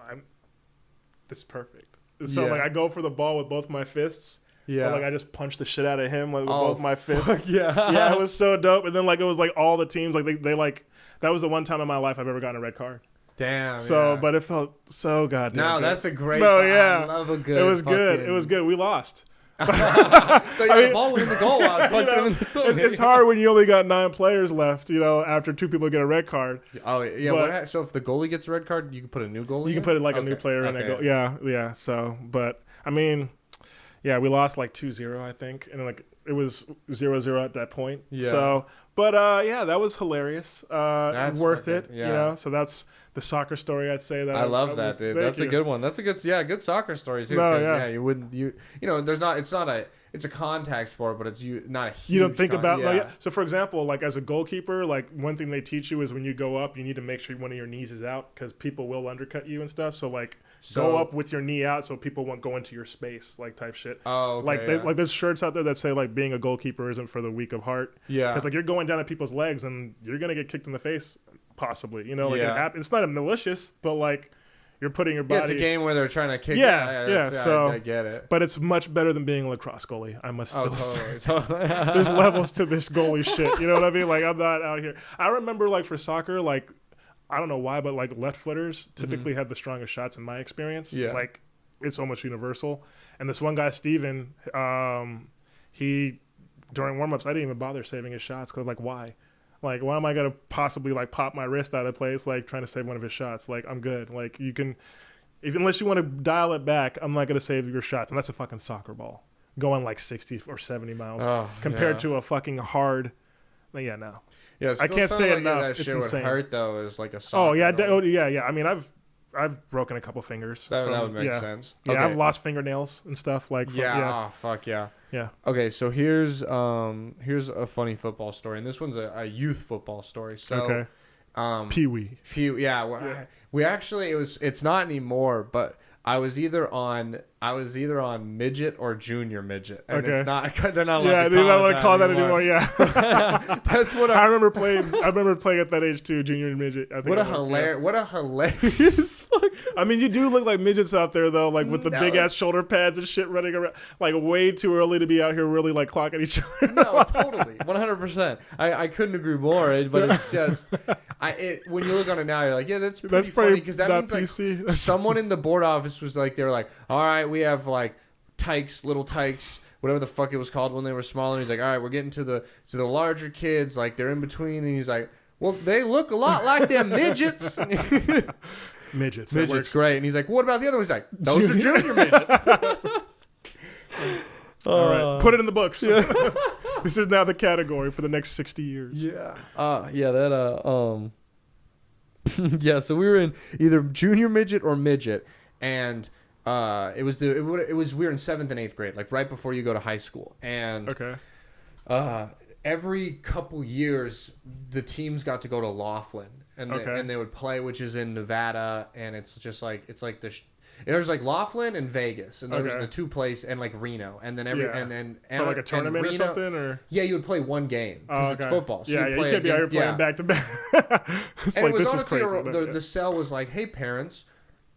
this is perfect. So I go for the ball with both my fists. Yeah. But, I just punched the shit out of him with both my fists. Yeah, it was so dope. And then it was all the teams, they that was the one time in my life I've ever gotten a red card.
Damn.
So, but it felt so goddamn good.
No, that's a great.
No, yeah.
I love a good.
It was good. It was good. We lost.
So the ball was in the goal. I was punching him in the stomach.
It's hard when you only got 9 players left. After 2 people get a red card.
Oh yeah. So if the goalie gets a red card, you can put a new goalie.
You can put a new player in that goal. Yeah. So, but I mean, we lost 2-0, I think, and it was 0-0 at that point. Yeah. So, but that was hilarious. That's worth it. Yeah. So that's the soccer story, I'd say.
I love that, dude. That's a good one. That's a good soccer story too.
No, yeah.
You wouldn't there's not. It's a contact sport, but it's not a huge.
You don't think about So for example, as a goalkeeper, one thing they teach you is when you go up, you need to make sure one of your knees is out because people will undercut you and stuff. So go up with your knee out so people won't go into your space, type shit.
Oh, okay.
There's shirts out there that say being a goalkeeper isn't for the weak of heart.
Yeah.
Because you're going down at people's legs and you're gonna get kicked in the face, possibly. It happens. It's not malicious, but you're putting your body.
Yeah, it's a game where they're trying to kick.
So
I get it.
But it's much better than being a lacrosse goalie. I must still
say.
Totally. There's levels to this goalie shit. You know what I mean? I'm not out here. I remember for soccer, I don't know why, but left footers typically have the strongest shots in my experience.
Yeah.
It's almost universal. And this one guy, Steven, he during warm-ups, I didn't even bother saving his shots because why? Why am I going to possibly pop my wrist out of place trying to save one of his shots? I'm good. You can, unless you want to dial it back, I'm not going to save your shots. And that's a fucking soccer ball going 60 or 70 miles compared to a fucking hard. No.
Yeah,
I can't say enough.
That
it's
shit
insane.
Would hurt though. Is a soccer.
Oh yeah. I mean, I've broken a couple fingers.
That would make sense.
Yeah,
okay.
I've lost fingernails and stuff
Oh fuck yeah.
Yeah.
Okay, so here's a funny football story, and this one's a youth football story. So,
Pee-wee.
Yeah. We actually it's not anymore, but I was either on midget or junior midget, and it's not. They're not.
Yeah, they're not allowed to call that anymore. Yeah,
that's what
I remember playing. I remember playing at that age too, junior and midget. I think
what a hilarious.
I mean, you do look like midgets out there though, with the big ass shoulder pads and shit running around. Way too early to be out here really clocking each other.
No, totally, 100%. I couldn't agree more, but it's just. When you look on it now, you're like, yeah, that's pretty funny because that means someone in the board office was they were like, all right, we have little tykes, whatever the fuck it was called when they were small, and he's like, all right, we're getting to the larger kids, they're in between, and he's like, well, they look a lot like them midgets.
Midgets,
great. And he's like, what about the other ones? He's like, those are junior midgets.
All right, put it in the books. Yeah. This is now the category for the next 60 years.
Yeah. Yeah, so we were in either junior midget or midget, and we were in 7th and 8th grade, right before you go to high school. And every couple years the teams got to go to Laughlin and
Okay.
and they would play, which is in Nevada, and it's just like there's like Laughlin and Vegas, and those are the two places, and like Reno, and then and
for like a tournament
Reno,
or something, or
you would play one game because it's football. So
you can't be out here playing back to back.
And it was honestly the sell was like, hey parents,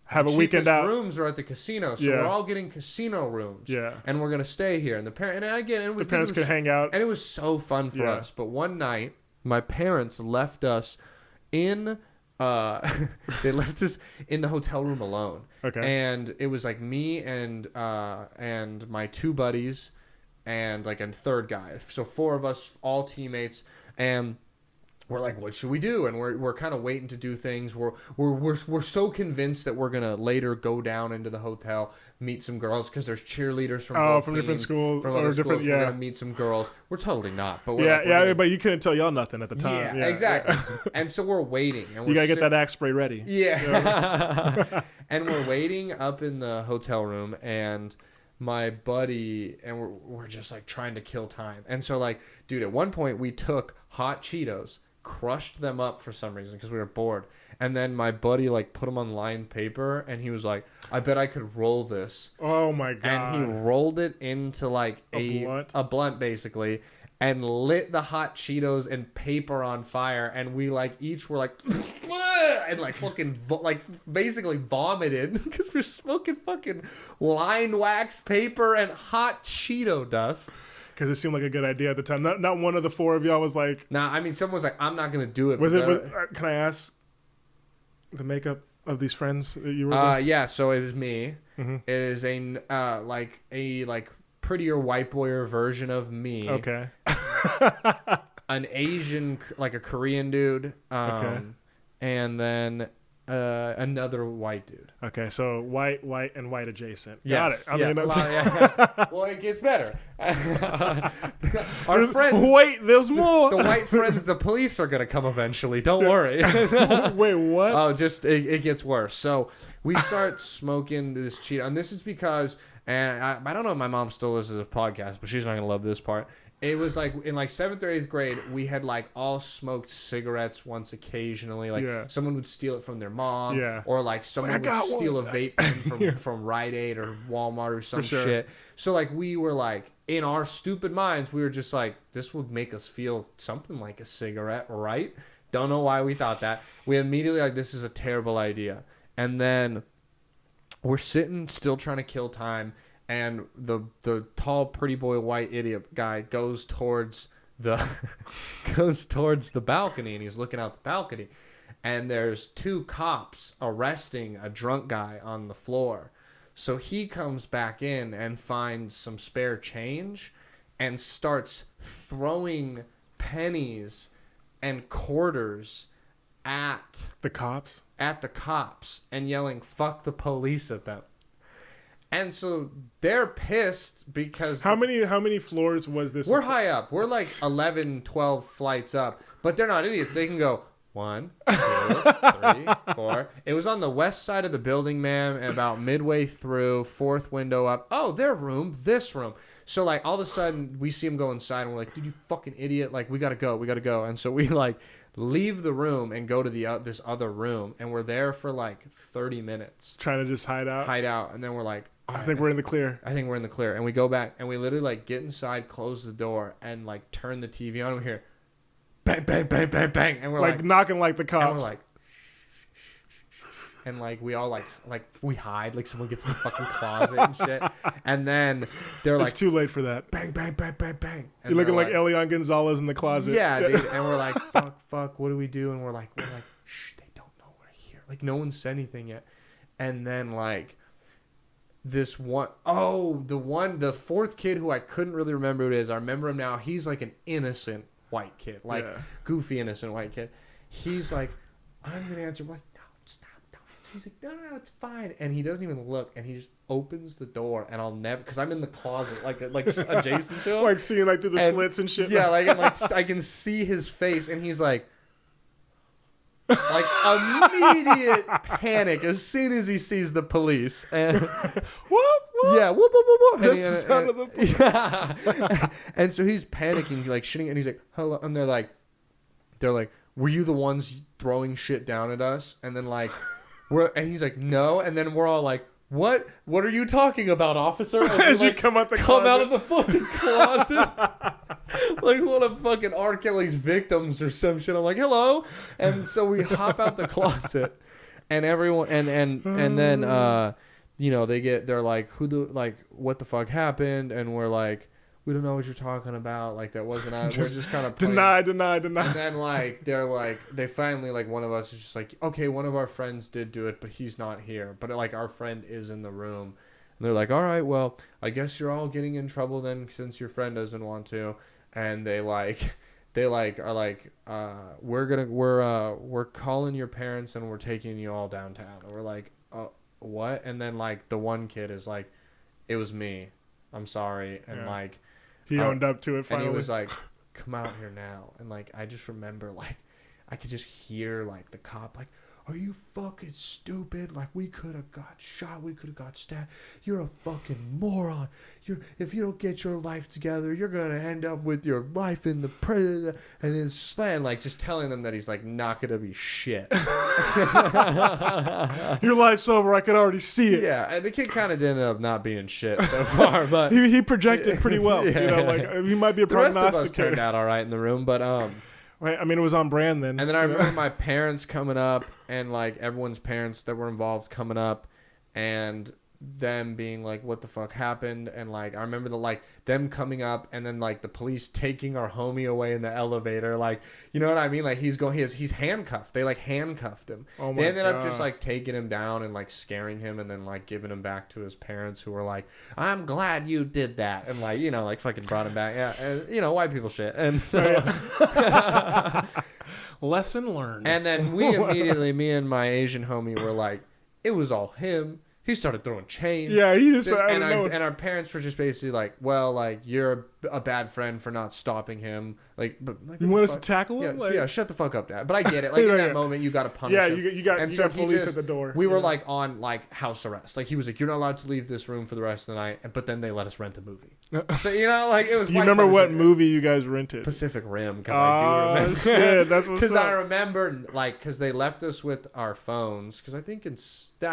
have a weekend out.
Rooms are at the casino, so we're all getting casino rooms.
Yeah,
and we're gonna stay here, and the parents
could hang out,
and it was so fun for us. But one night, my parents left us in. They left us in the hotel room alone.
Okay.
And it was like me and my two buddies and like a third guy. So 4 of us, all teammates, and we're like, what should we do? And we're kind of waiting to do things. We're so convinced that we're gonna later go down into the hotel, meet some girls because there's cheerleaders from both
from
teams,
different schools,
from other schools. We're gonna meet some girls. We're totally not, but
but you couldn't tell y'all nothing at the time.
Yeah, exactly. And so we're waiting, and
you gotta get that axe spray ready.
Yeah. And we're waiting up in the hotel room, and my buddy and we're just like trying to kill time. And so like, dude, at one point we took hot Cheetos, crushed them up for some reason because we were bored, and then my buddy like put them on lined paper, and he was like, I bet I could roll this.
Oh my god.
And he rolled it into like a blunt basically, and lit the hot Cheetos and paper on fire, and we like each were like and like fucking basically vomited because we're smoking fucking lined wax paper and hot Cheeto dust.
Because it seemed like a good idea at the time. Not one of the 4 of y'all was like...
Nah, I mean, someone was like, I'm not going to do it.
Can I ask the makeup of these friends that you were with?
Yeah, so it was me.
Mm-hmm.
It is a prettier white boyer version of me.
Okay.
An Asian, like a Korean dude.
Okay.
And then... another white dude.
Okay, so white, and white adjacent.
Yes,
got it.
Well, it gets better. Our friends.
Wait, there's more.
The white friends, the police are gonna come eventually. Don't worry.
Wait, what?
Oh, just it gets worse. So we start smoking this Cheeto, and this is because, and I don't know if my mom still listens to the podcast, but she's not gonna love this part. It was like in like 7th or 8th grade, we had like all smoked cigarettes once occasionally. Like someone would steal it from their mom, or like someone would steal a vape pen from Rite Aid or Walmart or some shit. So like we were like, in our stupid minds, we were just like, this would make us feel something like a cigarette, right? Don't know why we thought that. We immediately like, this is a terrible idea. And then we're sitting still trying to kill time. And the tall, pretty boy, white idiot guy goes towards the balcony, and he's looking out the balcony, and there's 2 cops arresting a drunk guy on the floor. So he comes back in and finds some spare change, and starts throwing pennies and quarters at
the cops,
and yelling "fuck the police" at them. And so they're pissed because... How
many floors was this?
We're high up. We're like 11, 12 flights up. But they're not idiots. They can go 1, 2, 3, 4. It was on the west side of the building, ma'am, and about midway through, 4th window up. Oh, their room, this room. So like all of a sudden we see them go inside, and we're like, dude, you fucking idiot. Like, we got to go. And so we like leave the room and go to this other room. And we're there for like 30 minutes.
Trying to just hide out.
And then we're like...
I think we're in the clear.
And we go back, and we literally like get inside, close the door, and like turn the TV on. And we hear bang, bang, bang, bang, bang, and we're like
knocking like the cops.
And we're like, and like we all like we hide, like someone gets in the fucking closet and shit. And then they're like,
it's too late for that.
Bang, bang, bang, bang, bang. And
you're looking like Elian Gonzalez in the closet.
Yeah, dude. And we're like, fuck, what do we do? And we're like, shh, they don't know we're here. Like no one said anything yet. And then like. The 4th kid who I couldn't really remember who it is. I remember him now. He's like an innocent white kid, like goofy innocent white kid. He's like, I'm gonna answer. I'm like, no, stop, don't answer. He's like, no, it's fine. And he doesn't even look, and he just opens the door, and I'll never, because I'm in the closet, like adjacent to him,
like seeing like through the slits and shit.
Yeah, like I can see his face, and he's like immediate panic as soon as he sees the police. And
whoop.
Yeah, whoop.
That's the sound of the police.
Yeah. And so he's panicking, like shitting, and he's like, hello. And they're like, were you the ones throwing shit down at us? And then like, and he's like, no. And then we're all like, what are you talking about, officer? And
As
we,
you
like,
come out
of the fucking closet. Like one of fucking R. Kelly's victims or some shit. I'm like, hello. And so we hop out the closet, and everyone, and then, they're like, what the fuck happened? And we're like, we don't know what you're talking about. Like, that wasn't us. We're just kind of playing.
Deny.
And then, like, they're like, they finally, like, one of us is just like, okay, one of our friends did do it, but he's not here. But, like, our friend is in the room. And they're like, all right, well, I guess you're all getting in trouble then since your friend doesn't want to. And we're calling your parents and we're taking you all downtown. And we're like, what? And then, like, the one kid is like, it was me. I'm sorry. And, like,
he owned up to it finally.
And he was like, come out here now. And, like, I just remember, like, I could just hear, like, the cop, like, are you fucking stupid? Like, we could have got shot. We could have got stabbed. You're a fucking moron. If you don't get your life together, you're going to end up with your life in the prison. And it's like, just telling them that he's, like, not going to be shit.
Your life's over. I could already see it.
Yeah, and the kid kind of ended up not being shit so far. But
he projected pretty well. He might be a prognosticator.
The rest of us turned out all right in the room, but...
Right, I mean, it was on brand then.
And then I remember my parents coming up and, like, everyone's parents that were involved coming up and them being like, what the fuck happened? And, like, I remember them coming up and then, like, the police taking our homie away in the elevator. Like, you know what I mean? Like, he's handcuffed. They, like, handcuffed him.
Oh my
They ended
God.
up just, like, taking him down and, like, scaring him and then, like, giving him back to his parents who were like, I'm glad you did that. And, like, you know, like, fucking brought him back. Yeah. And, you know, white people shit. And so...
Lesson learned.
And then we immediately, me and my Asian homie were like, it was all him. He started throwing chains.
Yeah, he just...
and our parents were just basically like, well, like, you're a bad friend for not stopping him. Like, but like,
you want us to tackle him?
Yeah, shut the fuck up, Dad. But I get it. Like, in that moment, you got to punish him.
Yeah, you got police at the door.
We were, like, on, like, house arrest. Like, he was like, you're not allowed to leave this room for the rest of the night. But then they let us rent a movie. So, you know, like, it was...
Do you remember what movie you guys rented?
Pacific Rim, because I do remember.
Shit, that's what's up.
Because I remember, like, because they left us with our phones. Because I think I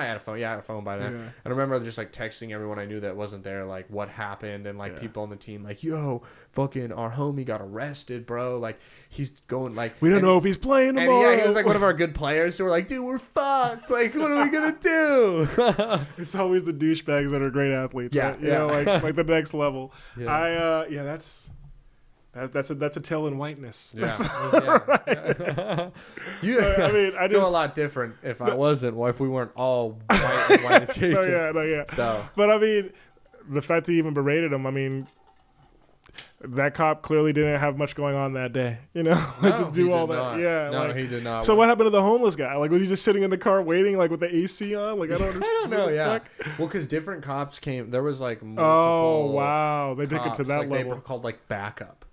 had a phone. Yeah, I had a phone by then.
Yeah.
I remember just, like, texting everyone I knew that wasn't there, like, what happened. And, like, people on the team, like, yo, fucking our homie got arrested, bro. Like, he's going, like...
We don't know if he's playing tomorrow.
Yeah, he was, like, one of our good players. So we're like, dude, we're fucked. Like, what are we going to do?
It's always the douchebags that are great athletes.
Yeah,
right? You know, like the next level.
Yeah.
That's a tale in whiteness.
Yeah.
I mean, I
go a lot different if I wasn't, or if we weren't all white adjacent.
No, yeah.
So,
but I mean, the fact that he even berated him, I mean, that cop clearly didn't have much going on that day, you know,
to
do all that.
Not.
Yeah,
no, he did not.
So what happened to the homeless guy? Like, was he just sitting in the car waiting, like with the AC on? Like, I don't
know. Yeah. Well, because different cops came. There was like multiple.
Oh wow, they took it to that
level. They were called like backup.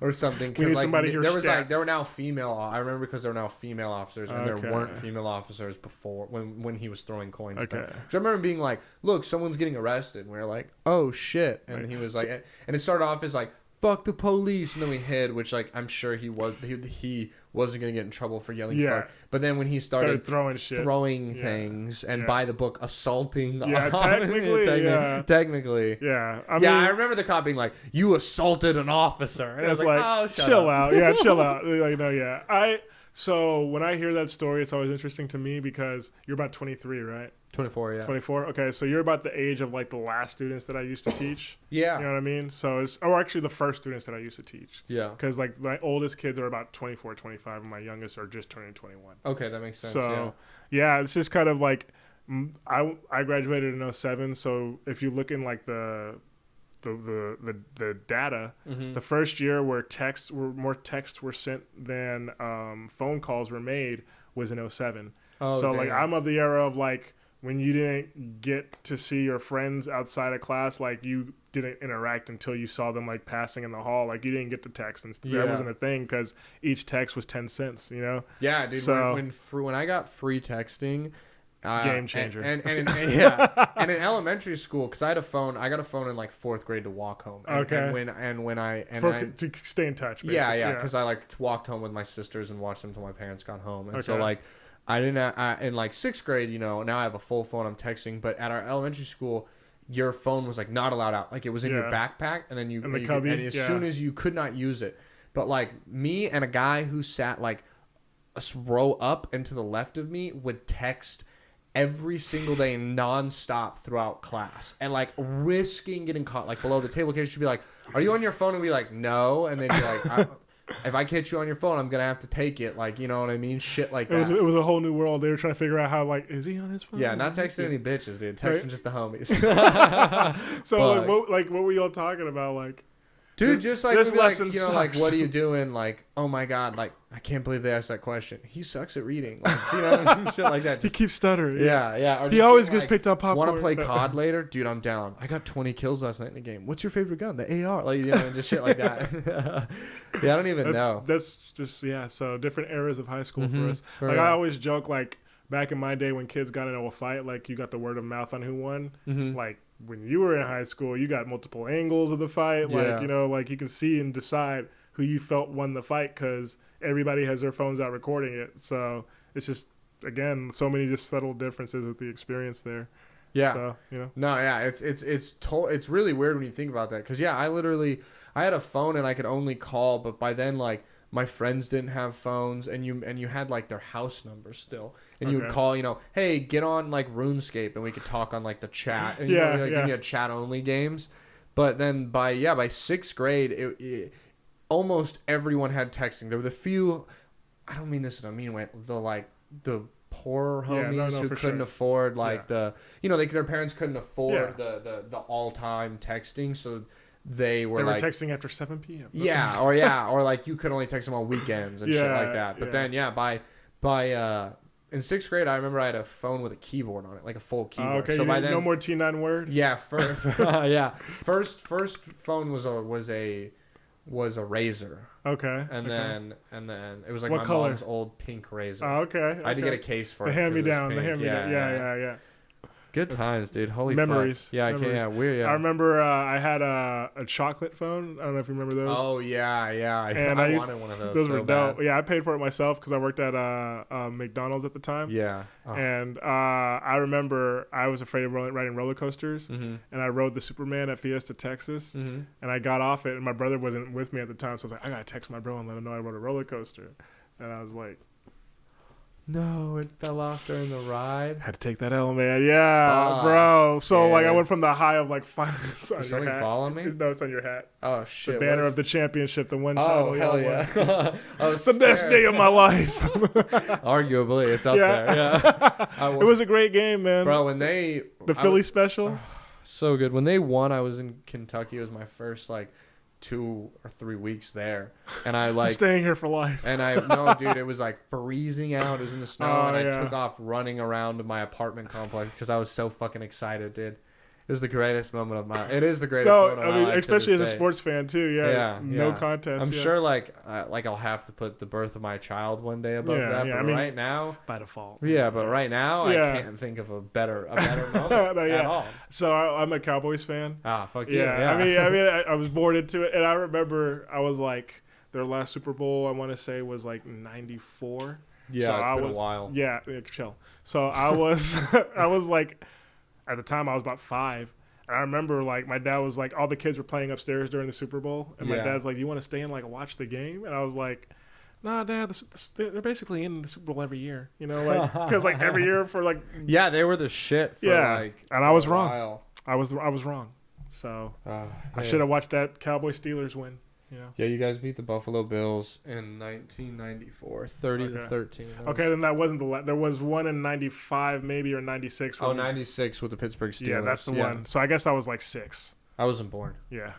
Or something.
We need
like,
somebody here.
There were now female. I remember because there were now female officers, and there weren't female officers before when he was throwing coins.
Okay.
So I remember being like, "Look, someone's getting arrested." And we were like, "Oh shit!" And he was like, and it started off as like, "Fuck the police," and then we hid, which like I'm sure he wasn't gonna get in trouble for yelling.
Yeah.
Fuck. But then when he started
throwing
things, and by the book assaulting.
Yeah,
technically.
Yeah.
I remember the cop being like, "You assaulted an officer." And I was like, "Oh,
chill out." Yeah, chill out. Like, no, yeah. So when I hear that story, it's always interesting to me because you're about 23, right?
24, yeah.
24. Okay, so you're about the age of like the last students that I used to teach.
Yeah.
You know what I mean? So or actually the first students that I used to teach.
Yeah.
Because like my oldest kids are about 24, 25, and my youngest are just turning 21.
Okay, that makes sense.
So yeah, it's just kind of like I graduated in 07. So if you look in like the data, the first year where more texts were sent than phone calls were made was in 07.
Oh,
so
damn.
like I'm of the era of like when you didn't get to see your friends outside of class, like you didn't interact until you saw them like passing in the hall. Like you didn't get to text and stuff. That wasn't a thing because each text was 10 cents, you know?
Yeah, dude.
So,
when I got free texting
Game changer.
And in elementary school, because I got a phone in like 4th grade to walk home. And,
Okay.
To
stay in touch. Basically.
Yeah, because I like walked home with my sisters and watched them until my parents got home. And so
Okay.
like I didn't in like 6th grade, you know, now I have a full phone. I'm texting, but at our elementary school, your phone was like not allowed out. Like it was in your backpack, and then and as soon as you could not use it. But like me and a guy who sat like a row up and to the left of me would text every single day nonstop throughout class, and like risking getting caught like below the table. Case she'd be like, "Are you on your phone?" And be like, "No," and then be like, "If I catch you on your phone, I'm gonna have to take it." Like, you know what I mean? Shit like that.
It was a whole new world. They were trying to figure out how, like, is he on his phone?
Yeah, not texting any bitches, dude. Texting just the homies.
So what were y'all talking about? Like,
dude, just like,
this
lesson
sucks.
like, what are you doing? Like, oh my god, like, I can't believe they asked that question. He sucks at reading. Like, you know, shit like that.
He keeps stuttering.
Yeah. Or
he always gets picked on popcorn.
Want to play COD later? Dude, I'm down. I got 20 kills last night in the game. What's your favorite gun? The AR. Like, you know, just shit like that. Yeah, I don't even know.
That's just, so different eras of high school for us.
For
like, I always joke, like, back in my day when kids got into a fight, like, you got the word of mouth on who won. Like, when you were in high school, you got multiple angles of the fight. Like, you know, like, you can see and decide who you felt won the fight because everybody has their phones out recording it. So it's just, again, so many just subtle differences with the experience there.
Yeah.
So, you know.
No, yeah, it's really weird when you think about that. Because, yeah, I had a phone and I could only call, but by then, like, my friends didn't have phones, and you had like their house numbers still, and you would call, you know, hey, get on like RuneScape, and we could talk on like the chat, and you had chat only games. But then by 6th grade, it almost everyone had texting. There were the few, I don't mean this in a mean way, the poor homies who couldn't afford their parents couldn't afford the all-time texting, so they were
texting after 7 p.m.
or like you could only text them on weekends and shit like that. But then by in 6th grade, I remember I had a phone with a keyboard on it, like a full keyboard.
Okay, so by then, no more T9 Word.
Yeah, first phone was a Razor.
Okay.
And then it was like
what
my
color?
mom's old pink Razor.
Oh, okay.
I had to get a case for it.
The hand-me-down. Yeah.
Good times, dude. Holy
memories.
Fuck. Yeah,
memories.
Weird. Yeah.
I remember I had a chocolate phone. I don't know if you remember those.
Oh yeah.
And
I wanted one of those.
Those
so
were dope. Yeah, I paid for it myself because I worked at McDonald's at the time.
Yeah.
Oh. And I remember I was afraid of riding roller coasters, and I rode the Superman at Fiesta, Texas, and I got off it, and my brother wasn't with me at the time, so I was like, I gotta text my bro and let him know I rode a roller coaster, and I was like,
no, it fell off during the ride.
Had to take that L, man. Yeah, bro. So like I went from the high of like five.
Did something fall on me?
No, it's on your hat.
Oh shit!
The banner of the championship, the one
title.
Oh
hell yeah!
The best day of my life.
Arguably, it's up there. Yeah.
It was a great game, man.
Bro, when
Philly special.
So good. When they won, I was in Kentucky. It was my first 2 or 3 weeks there, and I'm
staying here for life.
And dude, it was freezing out. It was in the snow, and I took off running around my apartment complex because I was so fucking excited, dude. It was the greatest moment of my. It is the greatest moment of my life.
Especially as a sports fan too. Yeah. No contest.
I'm sure I'll have to put the birth of my child one day above that. But right now,
by default.
Yeah, but right now I can't think of a better moment at all.
So I'm a Cowboys fan.
Ah, fuck yeah.
I was born into it, and I remember I was their last Super Bowl I want to say was 94.
Yeah,
so
it's been a while.
Yeah, chill. So I was at the time I was about 5. And I remember my dad was all the kids were playing upstairs during the Super Bowl, and my dad's like, "You want to stay and watch the game?" And I was like, "Nah, Dad, they're basically in the Super Bowl every year, you know, because every year for
yeah, they were the shit for
and I was wrong. I was wrong. So I should have watched that Cowboys Steelers win.
Yeah, you guys beat the Buffalo Bills in 1994, 30-13.
Okay, then that wasn't there was one in 95 maybe or 96.
96 with the Pittsburgh Steelers.
Yeah, that's the one. So I guess I was 6.
I wasn't born.
Yeah.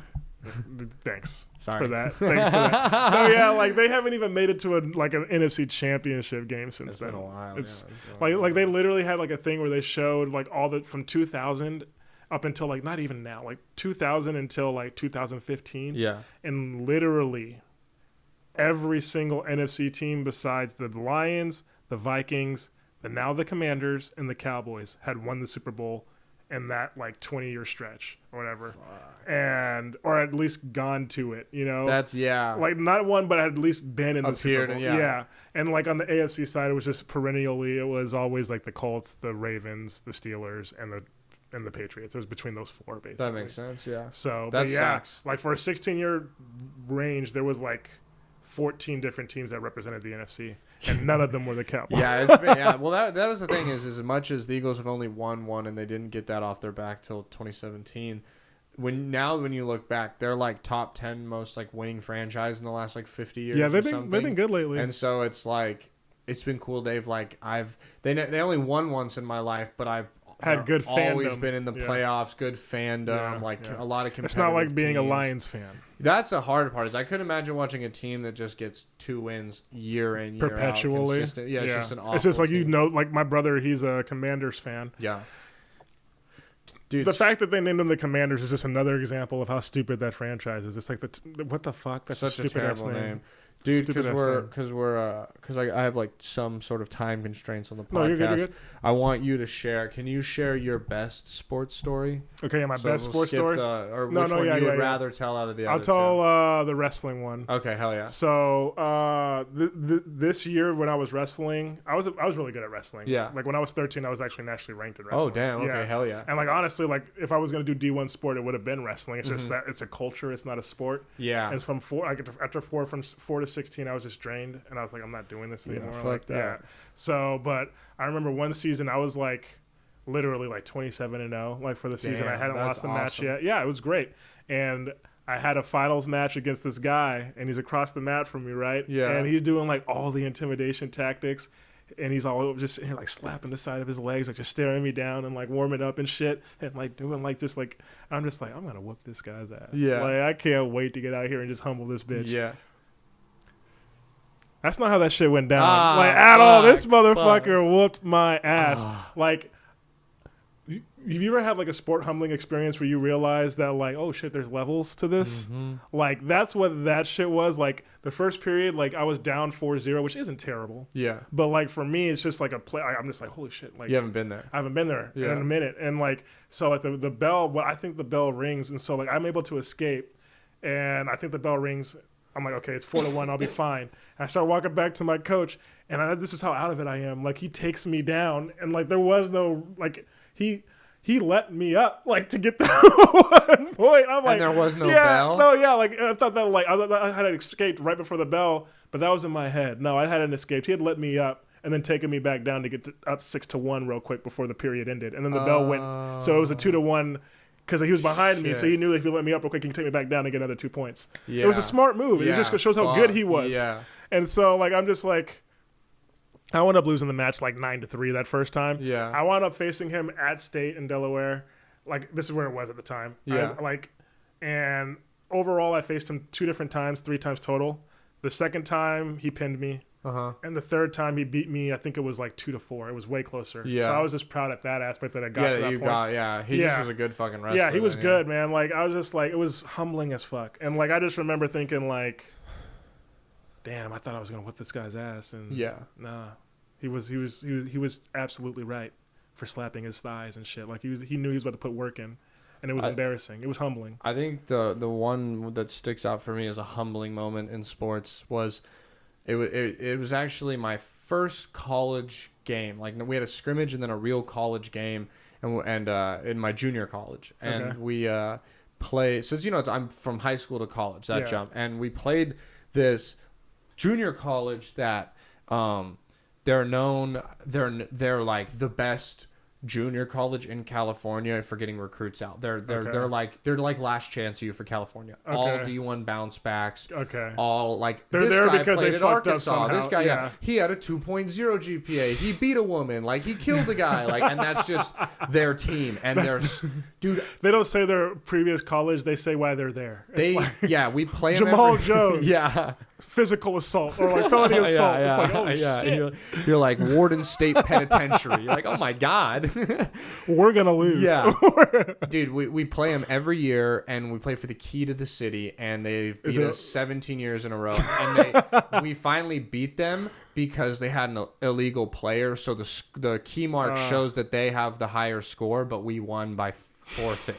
Thanks.
Sorry
for that. Thanks for that. No, yeah, they haven't even made it to an NFC Championship game since then.
It's been a while.
It's they literally had a thing where they showed all the from 2000 up until not even now, 2000 until 2015.
Yeah.
And literally every single NFC team besides the Lions, the Vikings, that now the Commanders and the Cowboys had won the Super Bowl in that like 20-year stretch or whatever. And or at least gone to it, you know.
That's
like not one, but had at least been in the Super Bowl.
Yeah.
And like on the AFC side, it was just perennially. It was always like the Colts, the Ravens, the Steelers, and the Patriots. It was between those four basically.
That makes sense. Yeah.
So
that sucks.
Like for a 16-year range, there was like 14 different teams that represented the NFC, and none of them were the Cowboys.
Well, that was the thing is as much as the Eagles have only won one and they didn't get that off their back till 2017. When you look back, they're like top 10 most like winning franchise in the last like 50 years.
Yeah, they've been good lately.
And so it's like it's been cool. They only won once in my life, but I've
had good fandom.
Always been in the playoffs, good fandom, a lot of competitive
It's not like being
teams.
a Lions fan.
That's the hard part. Is I couldn't imagine watching a team that just gets 2 wins year in, year
perpetually.
out. Consistent. Yeah, it's just an awful
It's just like
team.
like my brother, he's a Commanders fan.
Yeah. Dude,
the fact that they named them the Commanders is just another example of how stupid that franchise is. It's like what the fuck? That's
such
a stupid
terrible name. Dude, because I have like some sort of time constraints on the podcast.
No, you're good.
I want you to share. Can you share your best sports story?
Okay, my best sports story.
Or which one you would rather tell out of the other two?
I'll tell the wrestling one.
Okay, hell yeah.
So this year when I was wrestling, I was really good at wrestling.
Yeah.
Like when I was 13, I was actually nationally ranked in wrestling.
Oh damn. Okay, hell yeah.
And like honestly, like if I was gonna do D1 sport, it would have been wrestling. It's just that it's a culture. It's not a sport.
Yeah.
And from after four to 16, I was just drained, and I was like, I'm not doing this anymore.
Fuck that. Yeah.
So, but I remember one season I was like, literally like 27-0, like for the season. I hadn't lost a match yet. Yeah, it was great, and I had a finals match against this guy, and he's across the mat from me, right?
Yeah.
And he's doing like all the intimidation tactics. And he's all just sitting here, like slapping the side of his legs, like just staring me down and like warming up and shit, and like doing like just like I'm just like I'm gonna whoop this guy's ass.
Yeah.
Like I can't wait to get out here and just humble this bitch.
Yeah.
That's not how that shit went down. At all. This motherfucker whooped my ass. Like, have you ever had like a sport humbling experience where you realize that like, oh shit, there's levels to this?
Mm-hmm.
Like, that's what that shit was. Like, the first period, like I was down 4-0, which isn't terrible.
Yeah.
But like for me, it's just like a play. I'm just like, holy shit. Like,
you haven't been there.
I haven't been there in a minute. And like, so like the bell, I think the bell rings. And so like I'm able to escape. And I think the bell rings. I'm like, okay, it's 4-1. I'll be fine. And I start walking back to my coach, and this is how out of it I am. Like, he takes me down, and like there was no like he let me up like to get that 1 point. I'm like,
and there was no bell.
No, yeah, like I thought that like I had escaped right before the bell, but that was in my head. No, I hadn't escaped. He had let me up and then taken me back down to get up 6-1 real quick before the period ended, and then the bell went. So it was a 2-1. Because he was behind me, so he knew that if he let me up real quick, he can take me back down and get another 2 points. Yeah. It was a smart move. It just shows how good he was.
Yeah.
And so, like, I'm just like, I wound up losing the match like 9-3 that first time.
Yeah.
I wound up facing him at State in Delaware. Like, this is where it was at the time.
Yeah.
And overall, I faced him 2 different times, 3 times total. The second time, he pinned me.
Uh-huh.
And the third time he beat me, I think it was like 2-4. It was way closer.
Yeah.
So I was just proud at that aspect that I got to that point.
He just was a good fucking wrestler.
Yeah, he was good, man. Like I was just like, it was humbling as fuck. And like I just remember thinking like, damn, I thought I was gonna whip this guy's ass. And nah, he was absolutely right for slapping his thighs and shit. Like he knew he was about to put work in. And it was embarrassing. It was humbling.
I think the one that sticks out for me as a humbling moment in sports was. It was actually my first college game. Like we had a scrimmage and then a real college game, and in my junior college, and we play. So it's I'm from high school to college that jump, and we played this junior college that they're known. They're like the best junior college in California for getting recruits out. They're like last chance you for California. Okay. All D1 bounce backs.
Okay.
All like
they're
this
there
guy
because
played
they
at
fucked
Arkansas.
up somehow.
This guy, he had a 2.0 GPA. He beat a woman. Like he killed a guy. Like and that's just their team. And dude.
They don't say their previous college. They say why they're there.
We play
Jamal Jones.
Yeah.
physical assault or like felony assault. It's like, oh shit.
You're like Warden State Penitentiary. You're like, oh my God.
We're going to lose.
Yeah. Dude, we play them every year, and we play for the key to the city, and they've beat us 17 years in a row. And we finally beat them because they had an illegal player. So the key mark shows that they have the higher score, but we won by forfeit.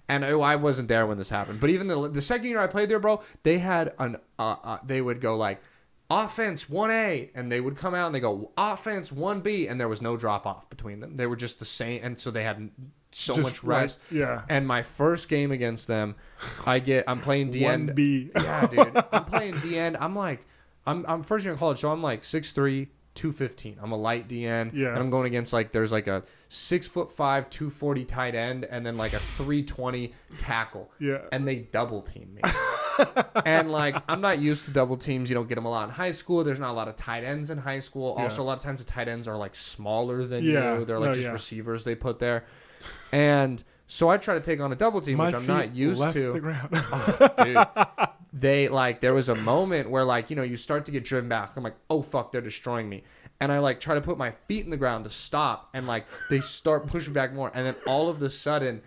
And I wasn't there when this happened. But even the second year I played there, bro, they had they would go like, offense 1A, and they would come out and they go, offense 1B, and there was no drop off between them. They were just the same, and so they had so much rest.
Right. Yeah.
And my first game against them, I'm playing DN.
1B.
Yeah, dude. I'm playing DN. I'm like, I'm first year in college, so I'm like 6'3", 215. I'm a light DN.
Yeah. And
I'm going against like there's like a 6'5", 240 tight end, and then like a 320 tackle.
Yeah.
And they double team me. And like I'm not used to double teams. You don't get them a lot in high school. There's not a lot of tight ends in high school. Also, a lot of times the tight ends are like smaller than you. They're like receivers they put there. And so I try to take on a double team, which I'm not used to.
The ground.
Oh, dude. There was a moment where like, you start to get driven back. I'm like, oh fuck, they're destroying me. And I like try to put my feet in the ground to stop, and like they start pushing back more. And then all of a sudden,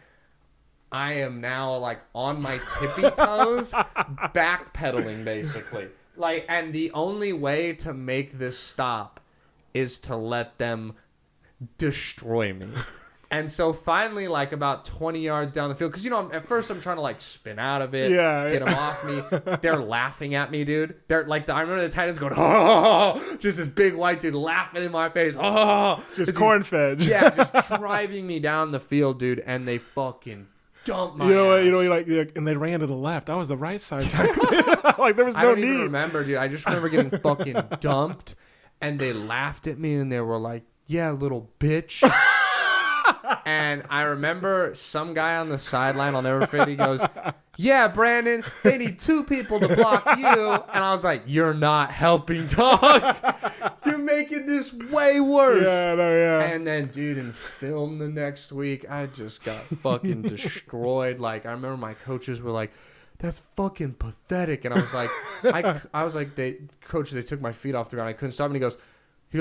I am now like on my tippy toes, backpedaling basically. Like, and the only way to make this stop is to let them destroy me. And so finally, like about 20 yards down the field, because at first I'm trying to like spin out of it, get them off me. They're laughing at me, dude. They're like, I remember the Titans going, oh, just this big white dude laughing in my face, oh,
just corn-fed.
Yeah, just driving me down the field, dude, and they fucking dumped my ass.
And they ran to the left. That was the right side. Like there was no need. I
don't even remember, dude. I just remember getting fucking dumped, and they laughed at me, and they were like, "Yeah, little bitch." And I remember some guy on the sideline, I'll never forget, he goes, yeah, Brandon, they need 2 people to block you. And I was like, you're not helping, dog. You're making this way worse.
Yeah.
And then, dude, in film the next week, I just got fucking destroyed. Like, I remember my coaches were like, that's fucking pathetic. And I was like, coach, they took my feet off the ground. I couldn't stop. And he goes,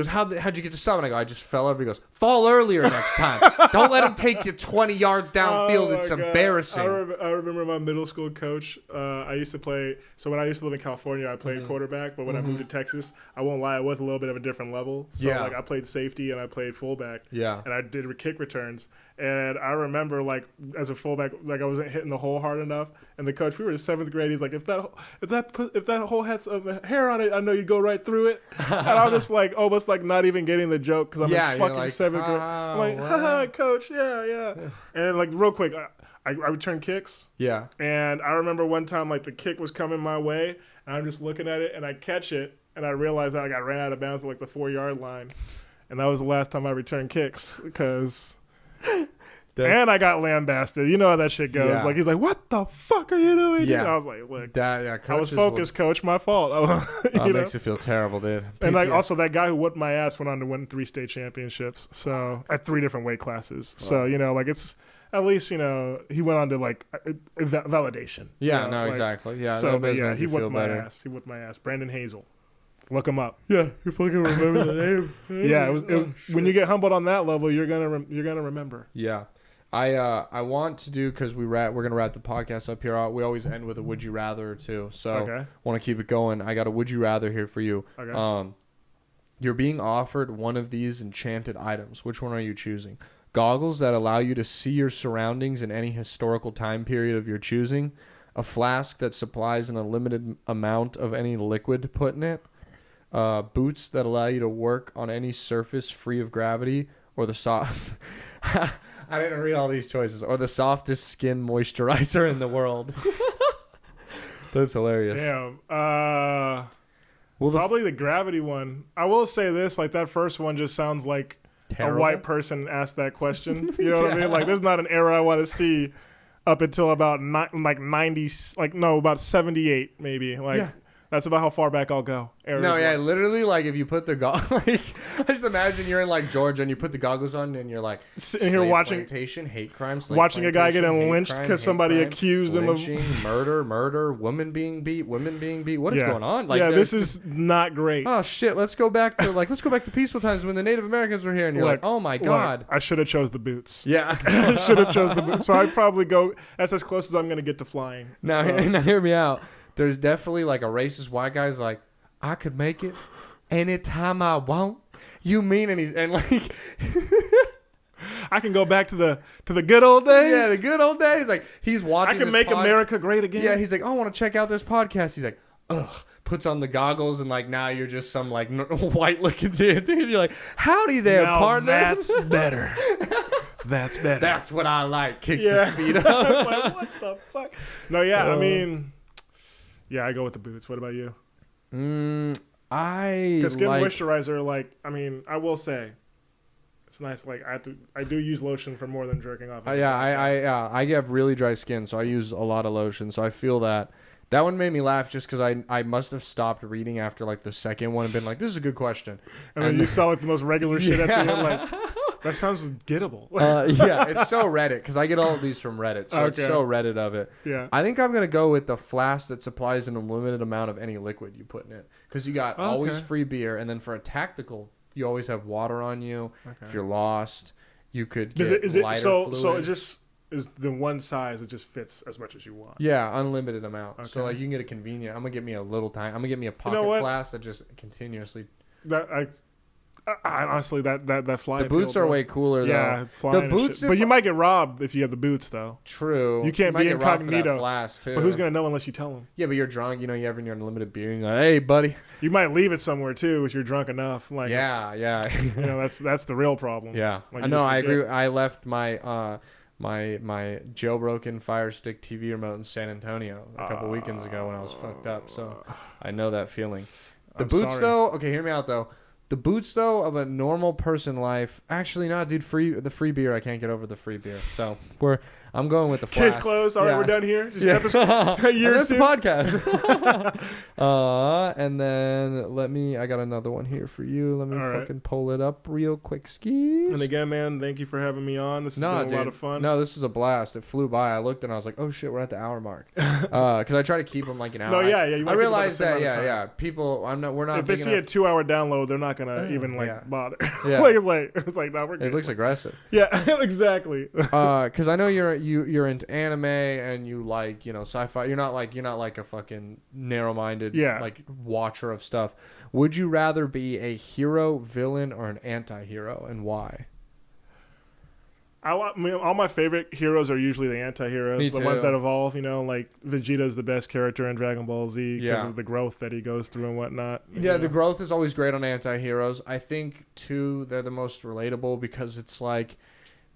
how'd you get to stop? And I go, I just fell over. He goes, fall earlier next time. Don't let him take you 20 yards downfield. It's embarrassing.
I remember my middle school coach. I used to play. So when I used to live in California, I played quarterback. But when I moved to Texas, I won't lie, it was a little bit of a different level. So like I played safety and I played fullback. Yeah. And I did kick returns. And I remember, like, as a fullback, like I wasn't hitting the hole hard enough. And the coach, we were in 7th grade. He's like, if that hole had some hair on it, I know you go right through it. And I was just like, almost like not even getting the joke because I'm in fucking like, 7th grade. I'm like, haha, coach, yeah. And like real quick, I returned kicks. Yeah. And I remember one time like the kick was coming my way, and I'm just looking at it, and I catch it, and I realized that I ran out of bounds at like the 4-yard line, and that was the last time I returned kicks because. And I got lambasted. You know how that shit goes. Yeah. Like, he's like, what the fuck are you doing? Yeah. And I was like, look, I was focused, coach. My fault.
That makes you feel terrible, dude.
And like, also, that guy who whooped my ass went on to win 3 state championships. So at 3 different weight classes. Wow. So, like, it's at least, he went on to, like, validation.
Yeah, no, like, exactly. Yeah,
so, but yeah, he whooped my ass. He whooped my ass. Brandon Hazel. Look him up. Yeah, you fucking remember the name. Yeah, it was when you get humbled on that level, you're gonna remember.
Yeah. I want to do, because we're gonna wrap the podcast up here. We always end with a would you rather or two, so want to keep it going. I got a would you rather here for you. Okay. You're being offered one of these enchanted items. Which one are you choosing? Goggles that allow you to see your surroundings in any historical time period of your choosing. A flask that supplies an unlimited amount of any liquid put in it. Boots that allow you to work on any surface free of gravity, or the soft. I didn't read all these choices. Or the softest skin moisturizer in the world. That's hilarious.
Damn. Probably the gravity one. I will say this, like that first one just sounds like terrible. A white person asked that question. You know what I mean? Like there's not an era I want to see up until about about 78 maybe. Like That's about how far back I'll go.
No, yeah, literally, like, if you put the like, I just imagine you're in, like, Georgia and you put the goggles on and you're, like,
sitting here watching
plantation, hate crime,
watching a guy getting lynched because somebody accused him of
murder, women being beat. What is going on? Like,
this is not great.
Oh, shit, let's go back to peaceful times when the Native Americans were here. And you're like, oh, my God.
I should have chose the boots.
Yeah.
I should have chose the boots. So I'd probably go, that's as close as I'm going to get to flying.
Now, hear me out. There's definitely like a racist white guy's like, I could make it anytime I want. You mean and like
I can go back to the good old days.
Yeah, the good old days. Like he's watching.
I can make America great again.
Yeah, he's like, oh, I want to check out this podcast. He's like, ugh. Puts on the goggles and like now you're just some like white looking dude. You're like, howdy there, partner.
That's better. That's better.
That's what I like. Kicks his feet up.
Like, what the fuck? No, yeah, I mean. Yeah, I go with the boots. What about you? Because skin moisturizer, like, I mean, I will say, it's nice. Like, I do use lotion for more than jerking off.
I have really dry skin, so I use a lot of lotion. So I feel that. That one made me laugh just because I must have stopped reading after like the second one and been like, this is a good question.
And then you saw like the most regular shit at the end, like. That sounds gettable.
Yeah, it's so Reddit because I get all of these from Reddit, so it's so Reddit of it.
Yeah,
I think I'm gonna go with the flask that supplies an unlimited amount of any liquid you put in it because you got always free beer, and then for a tactical, you always have water on you. Okay. If you're lost, you could get lighter fluid.
So it just is the one size. It just fits as much as you want.
Yeah, unlimited amount. Okay. So like you can get a convenient. I'm gonna get me a little time. I'm gonna get me a pocket flask that just continuously.
I honestly, that fly.
The boots are way cooler, though.
Yeah, the boots. But you might get robbed if you have the boots, though.
True.
You can't be incognito.
Flask, too.
But who's gonna know unless you tell them?
Yeah, but you're drunk. You know, you're having your unlimited beer. And you're like, hey, buddy.
You might leave it somewhere too if you're drunk enough. Like,
yeah.
You know, that's the real problem.
Yeah, like, I know. I agree. I left my my jailbroken Fire Stick TV remote in San Antonio a couple weekends ago when I was fucked up. So I know that feeling. The boots, though. Okay, hear me out, though. The boots, though, of a normal person life, actually not, dude. The free beer, I can't get over the free beer. So I'm going with the flask.
Case closed. All right, we're done here. Just
a year or two. That's the podcast. And then I got another one here for you. Let me fucking pull it up real quick, skis.
And again, man, thank you for having me on. This has been a lot of fun.
No, this is a blast. It flew by. I looked and I was like, oh shit, we're at the hour mark. Because I try to keep them like an hour.
No, yeah. You
I realized that, yeah. People, we're not.
If they see a 2-hour download, they're not gonna even bother.
Yeah.
it's like, no, we're good.
It looks aggressive.
Yeah, exactly.
Because I know you're into anime and you like, you know, sci-fi. You're not like a fucking narrow-minded like watcher of stuff. Would you rather be a hero, villain, or an anti-hero, and why?
All my favorite heroes are usually the anti-heroes, the ones that evolve. You know, like Vegeta's the best character in Dragon Ball Z because of the growth that he goes through and whatnot.
Yeah, the growth is always great on anti-heroes. I think too they're the most relatable because it's like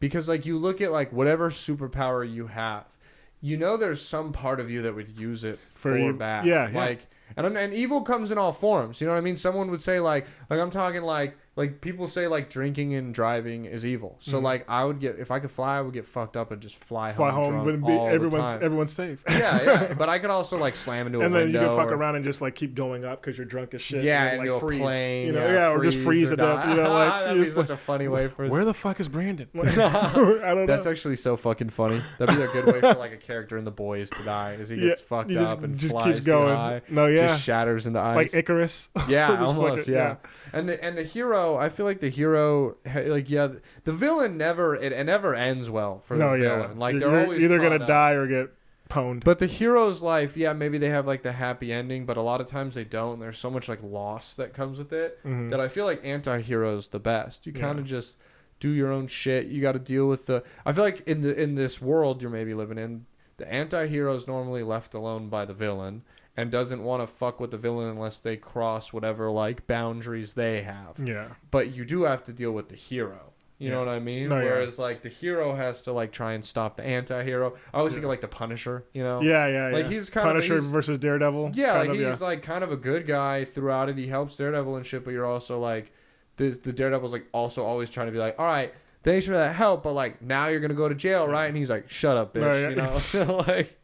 you look at like whatever superpower you have, you know, there's some part of you that would use it for bad.
Yeah,
like and evil comes in all forms. You know what I mean? Someone would say like I'm talking like people say like drinking and driving is evil. So like I would get, if I could fly, I would get fucked up and just fly home
wouldn't be everyone's safe.
Yeah. But I could also like slam into a window.
And then you could fuck around and just like keep going up because you're drunk as shit.
Yeah,
and
like
freeze.
Plane.
You know, or just freeze to death. You know, like
that'd be such a funny way for.
Where the fuck is Brandon? I don't know.
That's actually so fucking funny. That'd be a good way for like a character in The Boys to die, is he gets fucked up and just flies too high. Just shatters into ice.
Like Icarus.
Yeah, almost. Yeah. And the hero, I feel like the hero, like the villain never ends well for the villain. Like they're always
either gonna die or get pwned.
But the hero's life, maybe they have like the happy ending, but a lot of times they don't. There's so much like loss that comes with it that I feel like anti-hero's the best. You kind of just do your own shit. You got to deal with I feel like in this world you're maybe living in, the anti-hero is normally left alone by the villain and doesn't want to fuck with the villain unless they cross whatever like boundaries they have. Yeah. But you do have to deal with the hero. You know what I mean? No, whereas like the hero has to like try and stop the anti-hero. I always think of like the Punisher, you know?
Yeah.
Like he's kind
Punisher
of
versus Daredevil.
Yeah, like he's like kind of a good guy throughout it. He helps Daredevil and shit, but you're also like the Daredevil's like also always trying to be like, all right, thanks for that help, but like now you're gonna go to jail, right? And he's like, shut up, bitch. You know? So like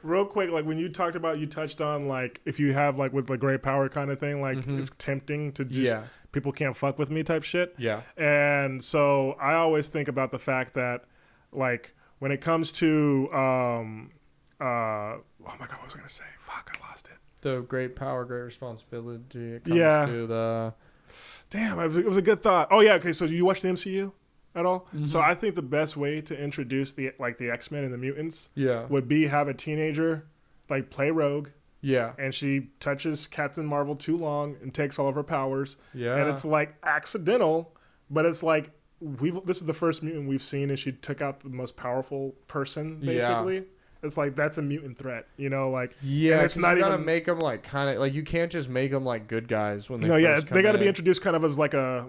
Real quick, like when you touched on like if you have like with the great power kind of thing, like it's tempting to just people can't fuck with me type shit.
Yeah.
And so I always think about the fact that like when it comes to oh my god, what was I gonna say? Fuck, I lost it.
The great power, great responsibility. It comes to the.
Damn, it was a good thought. Oh yeah, okay. So you watch the MCU at all? So I think the best way to introduce the X-Men and the mutants would be have a teenager like play Rogue.
Yeah.
And she touches Captain Marvel too long and takes all of her powers.
Yeah.
And it's like accidental, but it's like this is the first mutant we've seen, and she took out the most powerful person basically. Yeah. It's like that's a mutant threat, you know, like
it's not you gotta make them like kind of like you can't just make them like good guys when they
they got to be introduced kind of as like a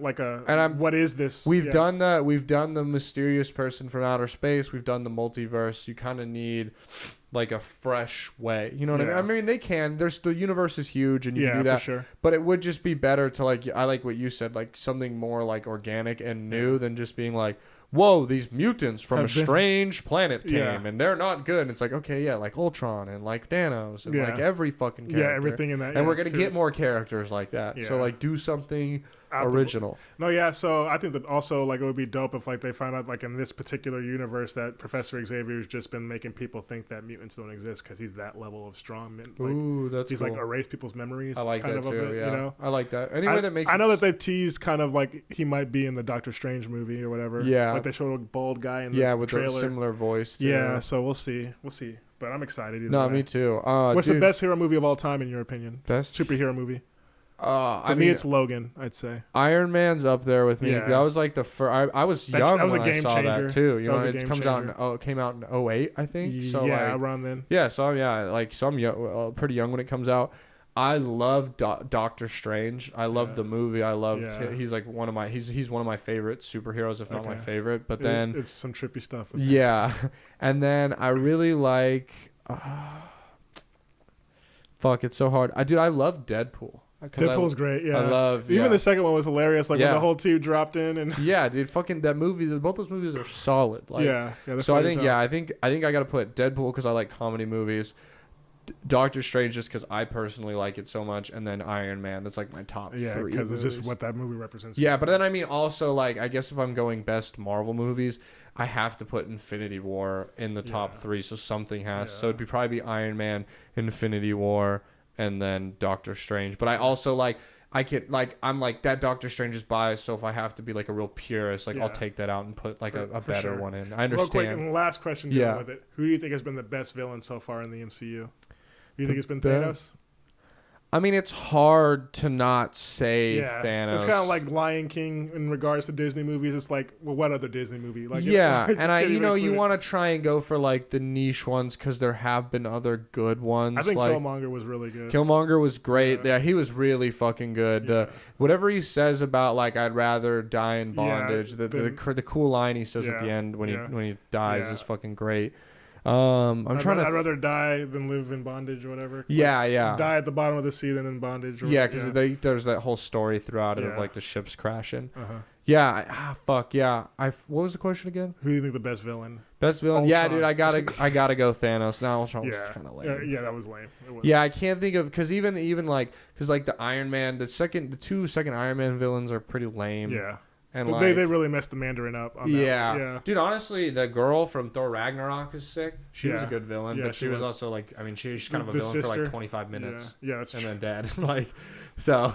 and what is this?
We've done that. We've done the mysterious person from outer space. We've done the multiverse. You kind of need like a fresh way, you know what I mean? I mean, they can. The universe is huge, and you can do that. For sure. But it would just be better to like I like what you said, like something more like organic and new than just being like, whoa, these mutants from a strange planet came and they're not good. And it's like, okay, like Ultron and like Thanos and like every fucking character.
Yeah, everything in that.
And we're going to get more characters like that. Yeah. So like do something original.
So I think that also like it would be dope if like they found out like in this particular universe that Professor Xavier's just been making people think that mutants don't exist because he's that level of strong. Like,
ooh, that's
he's
cool.
Like erased people's memories.
I like that too. Yeah,
you know?
I like that. Anyway, that makes.
I know that they've teased kind of like he might be in the Doctor Strange movie or whatever.
Yeah,
like they showed a bald guy in the
with
trailer.
a similar voice. Too.
Yeah, so we'll see. But I'm excited.
No, me too.
What's the best hero movie of all time in your opinion?
Best
superhero movie.
For
me, it's Logan. I'd say
Iron Man's up there with me. Yeah. That was like the first. I was young when I saw that too. You know, it comes out. It came out in 2008, I think. So
yeah, around then.
Yeah, so I'm young, pretty young when it comes out. I love Doctor Strange. I love the movie. I loved. He's like one of my. He's one of my favorite superheroes, if not my favorite. But then
it's some trippy stuff.
And then I really like. Fuck, it's so hard. I love Deadpool.
Deadpool's great, yeah.
I love
even the second one was hilarious, like when the whole team dropped in and
dude, fucking that movie. Both those movies are solid. Like,
so
I think I gotta put Deadpool because I like comedy movies. Doctor Strange just because I personally like it so much, and then Iron Man. That's like my top three. Yeah,
because it's just what that movie represents.
Yeah, but then I mean also like I guess if I'm going best Marvel movies, I have to put Infinity War in the top three. So something has. So it'd probably be Iron Man, Infinity War, and then Doctor Strange. But I also like I'm like that Doctor Strange is biased, so if I have to be like a real purist, like I'll take that out and put like a better one in. I understand. Real quick,
and last question with it. Who do you think has been the best villain so far in the MCU? Do you think it's been Thanos?
I mean, it's hard to not say Thanos.
It's kind of like Lion King in regards to Disney movies. It's like, well, what other Disney movie? Like,
and you want to try and go for like the niche ones because there have been other good ones.
I think
like,
Killmonger was really good.
Killmonger was great. Yeah, he was really fucking good. Whatever he says about like I'd rather die in bondage. The cool line he says at the end when he dies is fucking great. I'd rather die than live in bondage or whatever. Die at the bottom of the sea than in bondage. Because there's that whole story throughout it of like the ships crashing. What was the question again?
Who do you think the best villain?
Best villain? Ultron. Yeah, dude, I gotta go Thanos. Now Ultron was kind of lame.
Yeah, that was lame. It was.
Yeah, I can't think of because even like the Iron Man, the two second Iron Man villains are pretty lame.
Yeah. And they really messed the Mandarin up on that.
Yeah. Dude, honestly, the girl from Thor Ragnarok is sick. She was a good villain, but she was also like, I mean, she's kind of a villain for like 25 minutes.
Yeah, that's
true. And then dead. Like, so,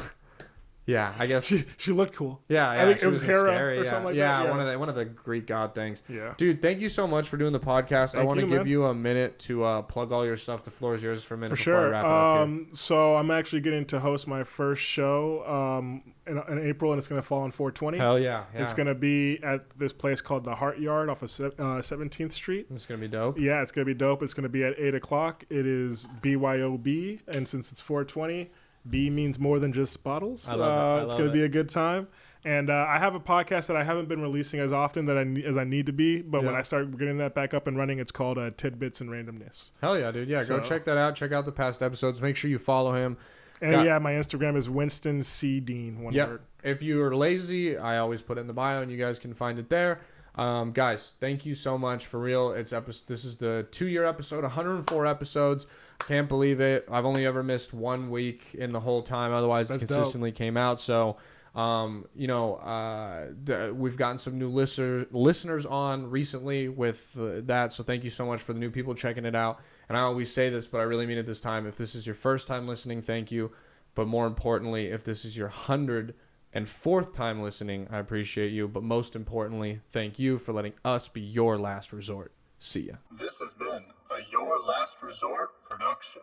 yeah, I guess.
She looked cool.
Yeah.
I think it was Hera or something like that.
Yeah, one of the Greek god things.
Yeah.
Dude, thank you so much for doing the podcast. I want to give you a minute to plug all your stuff. The floor is yours for a minute before I wrap it up here.
So I'm actually getting to host my first show in April, and it's going to fall on 420.
Hell yeah.
It's going to be at this place called the Heart Yard off of 17th Street.
It's going to be dope.
Yeah, it's going to be dope. It's going to be at 8 o'clock. It is BYOB, and since it's 420, B means more than just bottles.
I love it.
It's going to be a good time. And I have a podcast that I haven't been releasing as often as I need to be, but when I start getting that back up and running, it's called Tidbits and Randomness.
Hell yeah, dude. Yeah, go check that out. Check out the past episodes. Make sure you follow him.
And my Instagram is Winston C. Dean. One word.
If you're lazy, I always put it in the bio, and you guys can find it there. Guys, thank you so much for real. This is the 2-year episode, 104 episodes. Can't believe it. I've only ever missed 1 week in the whole time. Otherwise, it consistently came out. So, we've gotten some new listeners on recently with that. So thank you so much for the new people checking it out. And I always say this, but I really mean it this time. If this is your first time listening, thank you. But more importantly, if this is your 104th time listening, I appreciate you. But most importantly, thank you for letting us be your last resort. See ya.
This has been a Your Last Resort production.